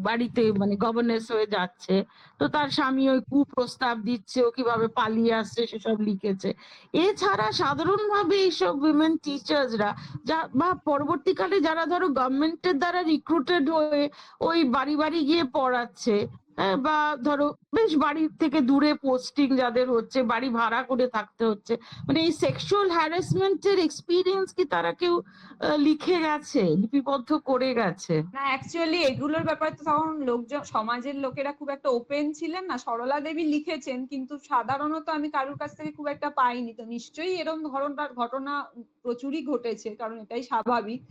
বাড়িতে মানে গভর্নেন্স হয়ে যাচ্ছে, তো তার স্বামী ওই কুপ্রস্তাব দিচ্ছে, ও কিভাবে পালিয়ে আসছে সেসব লিখেছে। এছাড়া সাধারণভাবে এইসব উইমেন টিচার্সরা বা পরবর্তীকালে যারা ধরো গভর্নমেন্টের দ্বারা রিক্রুটেড হয়ে ওই বাড়ি বাড়ি গিয়ে পড়াচ্ছে, বা ধরো বেশ বাড়ি থেকে দূরে পোস্টিং যাদের হচ্ছে, বাড়ি ভাড়া করে থাকতে হচ্ছে, মানে এই সেক্সুয়াল হ্যারাসমেন্টের এক্সপিরিয়েন্স কি তারা কেউ লিখে গেছে, লিপিবদ্ধ করে গেছে? না, অ্যাকচুয়ালি এগুলোর ব্যাপারে তো তখন লোকজন, সমাজের লোকেরা খুব একটা ওপেন ছিলেন না। সরলা দেবী লিখেছেন, কিন্তু সাধারণত আমি কারোর কাছ থেকে খুব একটা পাইনি। তো নিশ্চয়ই এরকম ধরনের ঘটনা প্রচুরই ঘটেছে, কারণ এটাই স্বাভাবিক।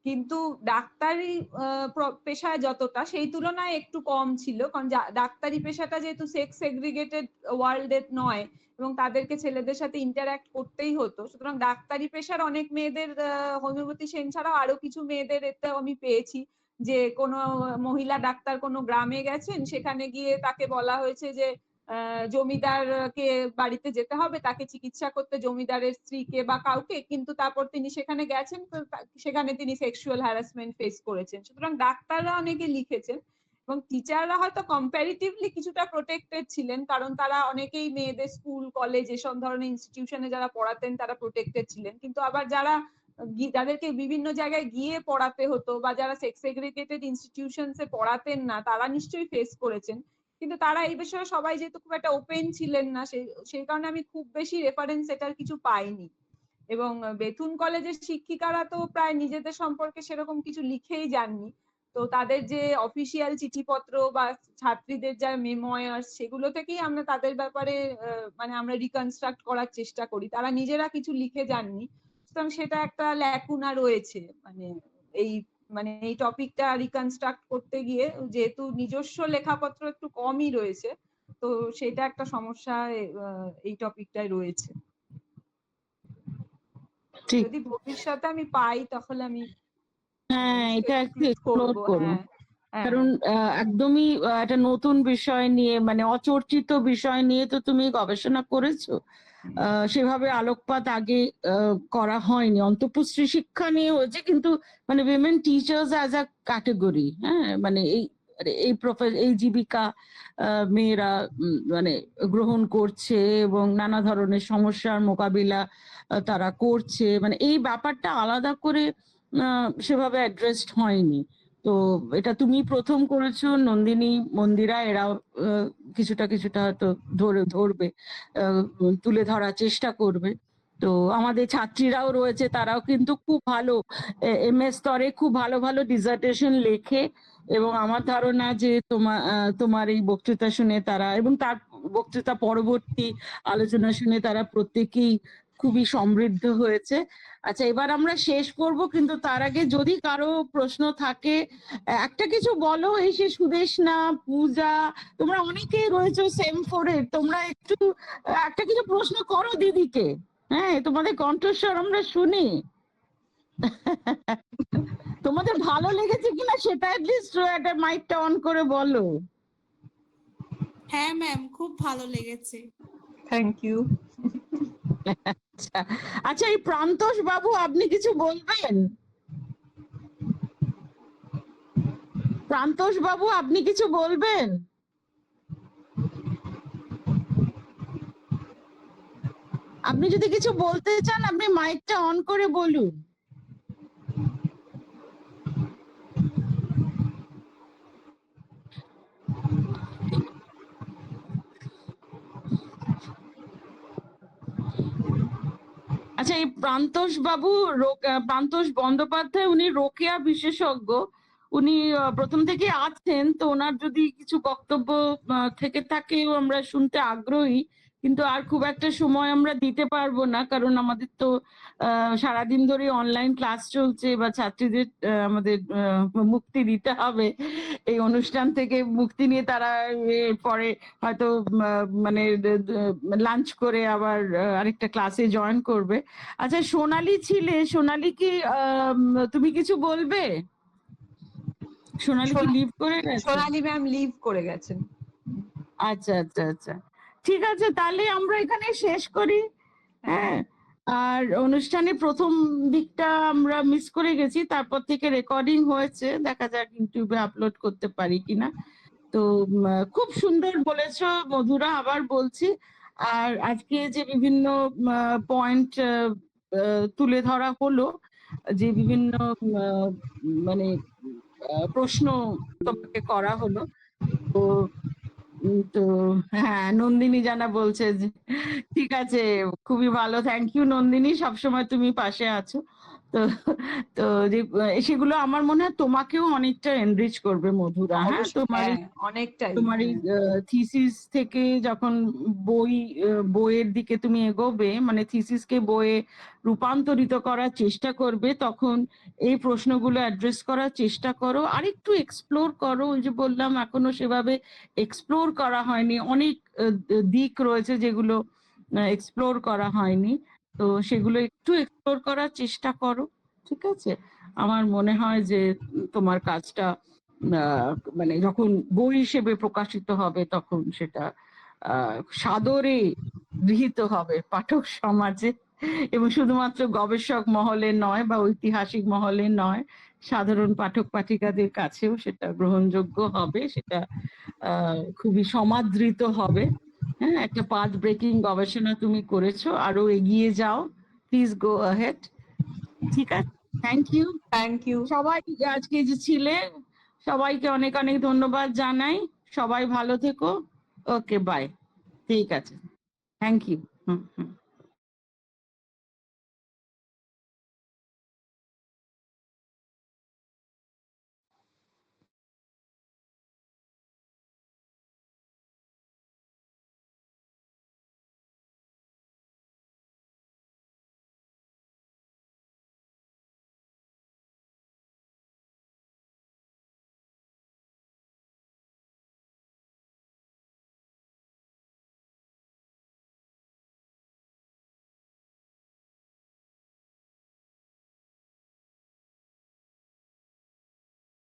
কিন্তু ডাক্তারি পেশায় যতটা, সেই তুলনায় একটু কম ছিল, কারণ ডাক্তারি পেশাটা যেহেতু সেক্স সেগ্রিগেটেড ওয়ার্ল্ডের নয়, এবং তাদেরকে ছেলেদের সাথে ইন্টারঅ্যাক্ট করতেই হতো, সুতরাং ডাক্তারি পেশার অনেক মেয়েদের, হৈমবতী সেন ছাড়াও আরো কিছু মেয়েদের এতেও আমি পেয়েছি, যে কোনো মহিলা ডাক্তার কোনো গ্রামে গেছেন, সেখানে গিয়ে তাকে বলা হয়েছে যে জমিদারকে বাড়িতে যেতে হবে তাকে চিকিৎসা করতে, জমিদারের স্ত্রীকে বা কাউকে, কিন্তু তারপর তিনি সেখানে গেছেন, তো সেখানে তিনি সেক্সুয়াল হ্যারাসমেন্ট ফেস করেছেন। সুতরাং ডাক্তাররা অনেকে লিখেছেন, এবং টিচাররা হয়তো কম্পারিটিভলি কিছুটা প্রোটেক্টেড ছিলেন, কারণ তারা অনেকেই মেয়েদের স্কুল, কলেজ এসব ধরনের ইনস্টিটিউশনে যারা পড়াতেন তারা প্রোটেক্টেড ছিলেন। কিন্তু আবার যাদেরকে বিভিন্ন জায়গায় গিয়ে পড়াতে হতো, বা যারা সেক্স সেগ্রিগেটেড ইনস্টিটিউশনসে পড়াতেন না, তারা নিশ্চয়ই ফেস করেছেন। কিন্তু তারা এই বিষয়ে সবাই যেহেতু খুব একটা ওপেন ছিলেন না, সেই কারণে আমি খুব বেশি রেফারেন্স এটার কিছু পাইনি। এবং বেথুন কলেজের শিক্ষিকারা তো প্রায় নিজেদের সম্পর্কে সেরকম কিছু লিখেই যাননি। তো তাদের যে অফিসিয়াল চিঠিপত্র বা ছাত্রীদের যা মেমোয়ার, সেগুলো থেকেই আমরা তাদের ব্যাপারে মানে আমরা রিকনস্ট্রাক্ট করার চেষ্টা করি, তারা নিজেরা কিছু লিখে যাননি। সুতরাং সেটা একটা ল্যাকুনা রয়েছে, এই টপিকটা রিকনস্ট্রাক্ট করতে গিয়ে, যেহেতু নিজস্ব লেখাপত্র একটু কমই রয়েছে, তো সেটা একটা সমস্যা এই টপিকটায় রয়েছে। ঠিক। যদি ভবিষ্যতে আমি পাই তাহলে আমি হ্যাঁ, এটা একটু এক্সপ্লোর করবো। করুন। হ্যাঁ, হ্যাঁ, কারণ একদমই একটা নতুন বিষয় নিয়ে, মানে অচর্চিত বিষয় নিয়ে তো তুমি গবেষণা করেছো। সেভাবে আলোকপাত আগে করা হয়নি। অন্তঃপুষ্টি শিক্ষা নিয়ে হয়েছে, কিন্তু মানে women teachers as a category, হ্যাঁ, মানে এই জীবিকা মেয়েরা মানে গ্রহণ করছে এবং নানা ধরনের সমস্যার মোকাবিলা তারা করছে, মানে এই ব্যাপারটা আলাদা করে সেভাবে অ্যাড্রেসড হয়নি। তো এটা তুমি প্রথম করেছো, নন্দিনী, মন্দিরা এরাও কিছুটা কিছুটা হয়তো ধরবে, তুলে ধরার চেষ্টা করবে। তো আমাদের ছাত্রীরাও রয়েছে, তারাও কিন্তু খুব ভালো MS স্তরে খুব ভালো ভালো ডিসার্টেশন লেখে, এবং আমার ধারণা যে তোমার এই বক্তৃতা শুনে তারা, এবং তার বক্তৃতা পরবর্তী আলোচনা শুনে তারা প্রত্যেকেই খুবই সমৃদ্ধ হয়েছে। আচ্ছা, এবার আমরা শেষ করব, কিন্তু তার আগে যদি কারো প্রশ্ন থাকে একটা কিছু বলো। এই সে সুদেশনা, পূজা, তোমরা অনেকেই রয়েছো সেম4-এ, তোমরা একটু একটা কিছু প্রশ্ন করো দিদিকে। হ্যাঁ, তোমাদের কণ্ঠস্বর আমরা শুনি। তোমাদের ভালো লেগেছে কিনা সেটা অ্যাটলিস্ট একটা মাইকটা অন করে বলো। হ্যাঁ ম্যাম, খুব ভালো লেগেছে। Thank you. আচ্ছা আচ্ছা, এই প্রান্তোষ বাবু আপনি কিছু বলবেন? প্রান্তোষ বাবু আপনি কিছু বলবেন? আপনি যদি কিছু বলতে চান আপনি মাইকটা অন করে বলুন। আচ্ছা, এই প্রান্তোষ বাবু, প্রান্তোষ বন্দ্যোপাধ্যায়, উনি রোকেয়া বিশেষজ্ঞ, উনি প্রথম থেকে আছেন, তো ওনার যদি কিছু বক্তব্য থেকে থাকে আমরা শুনতে আগ্রহী, কিন্তু আর খুব একটা সময় আমরা দিতে পারবো না, কারণ আমাদের তো সারাদিন ধরে অনলাইন ক্লাস চলছে, বা ছাত্রীদের আমাদের মুক্তি দিতে হবে এই অনুষ্ঠান থেকে। মুক্তি নিয়ে তারা পরে হয়তো মানে লাঞ্চ করে আবার আরেকটা ক্লাসে জয়েন করবে। আচ্ছা, সোনালী ছিলে, সোনালী কি তুমি কিছু বলবে? সোনালী কি লিভ করে গেছে? সোনালী ম্যাম লিভ করে গেছেন। আচ্ছা আচ্ছা আচ্ছা, ঠিক আছে, তাহলে আমরা এখানে শেষ করি। হ্যাঁ, আর অনুষ্ঠানের প্রথম দিকটা আমরা মিস করে গেছি, তারপর থেকে রেকর্ডিং হয়েছে, দেখা যাক ইউটিউবে আপলোড করতে পারি কিনা। তো খুব সুন্দর বলেছো মধুরা, আবার বলছি। আর আজকে যে বিভিন্ন পয়েন্ট তুলে ধরা হলো, যে বিভিন্ন মানে প্রশ্ন তোমাকে করা হলো, তো তো হ্যাঁ, নন্দিনী জানা বলছে যে ঠিক আছে, খুবই ভালো, থ্যাংক ইউ নন্দিনী, সবসময় তুমি পাশে আছো। তো তো সেগুলো আমার মনে হয় তোমাকেও অনেকটা এনরিচ করবে মধুরা। হ্যাঁ, অনেকটাই। তোমার এই থিসিস থেকে যখন বইয়ের দিকে তুমি এগোবে, মানে থিসিসকে বইয়ে রূপান্তরিত করার চেষ্টা করবে, তখন এই প্রশ্নগুলো অ্যাড্রেস করার চেষ্টা করো, আরেকটু এক্সপ্লোর করো। ওই যে বললাম, এখনো সেভাবে এক্সপ্লোর করা হয়নি, অনেক দিক রয়েছে যেগুলো এক্সপ্লোর করা হয়নি, তো সেগুলো একটু এক্সপ্লোর করার চেষ্টা করো। ঠিক আছে, আমার মনে হয় যে তোমার কাজটা মানে যখন বই হিসেবে প্রকাশিত হবে তখন সেটা সাদরে গৃহীত হবে পাঠক সমাজে, এবং শুধুমাত্র গবেষক মহলে নয় বা ঐতিহাসিক মহলে নয়, সাধারণ পাঠক পাঠিকাদের কাছেও সেটা গ্রহণযোগ্য হবে, সেটা খুবই সমাদৃত হবে। হ্যাঁ, একটা পাথ ব্রেকিং গবেষণা তুমি করেছো, আরো এগিয়ে যাও, প্লিজ গো আহেড। ঠিক আছে, থ্যাংক ইউ। থ্যাংক ইউ সবাই আজকে যে ছিলে সবাইকে অনেক অনেক ধন্যবাদ জানাই। সবাই ভালো থেকো। ওকে, বাই। ঠিক আছে, থ্যাংক ইউ। Hmm hmm.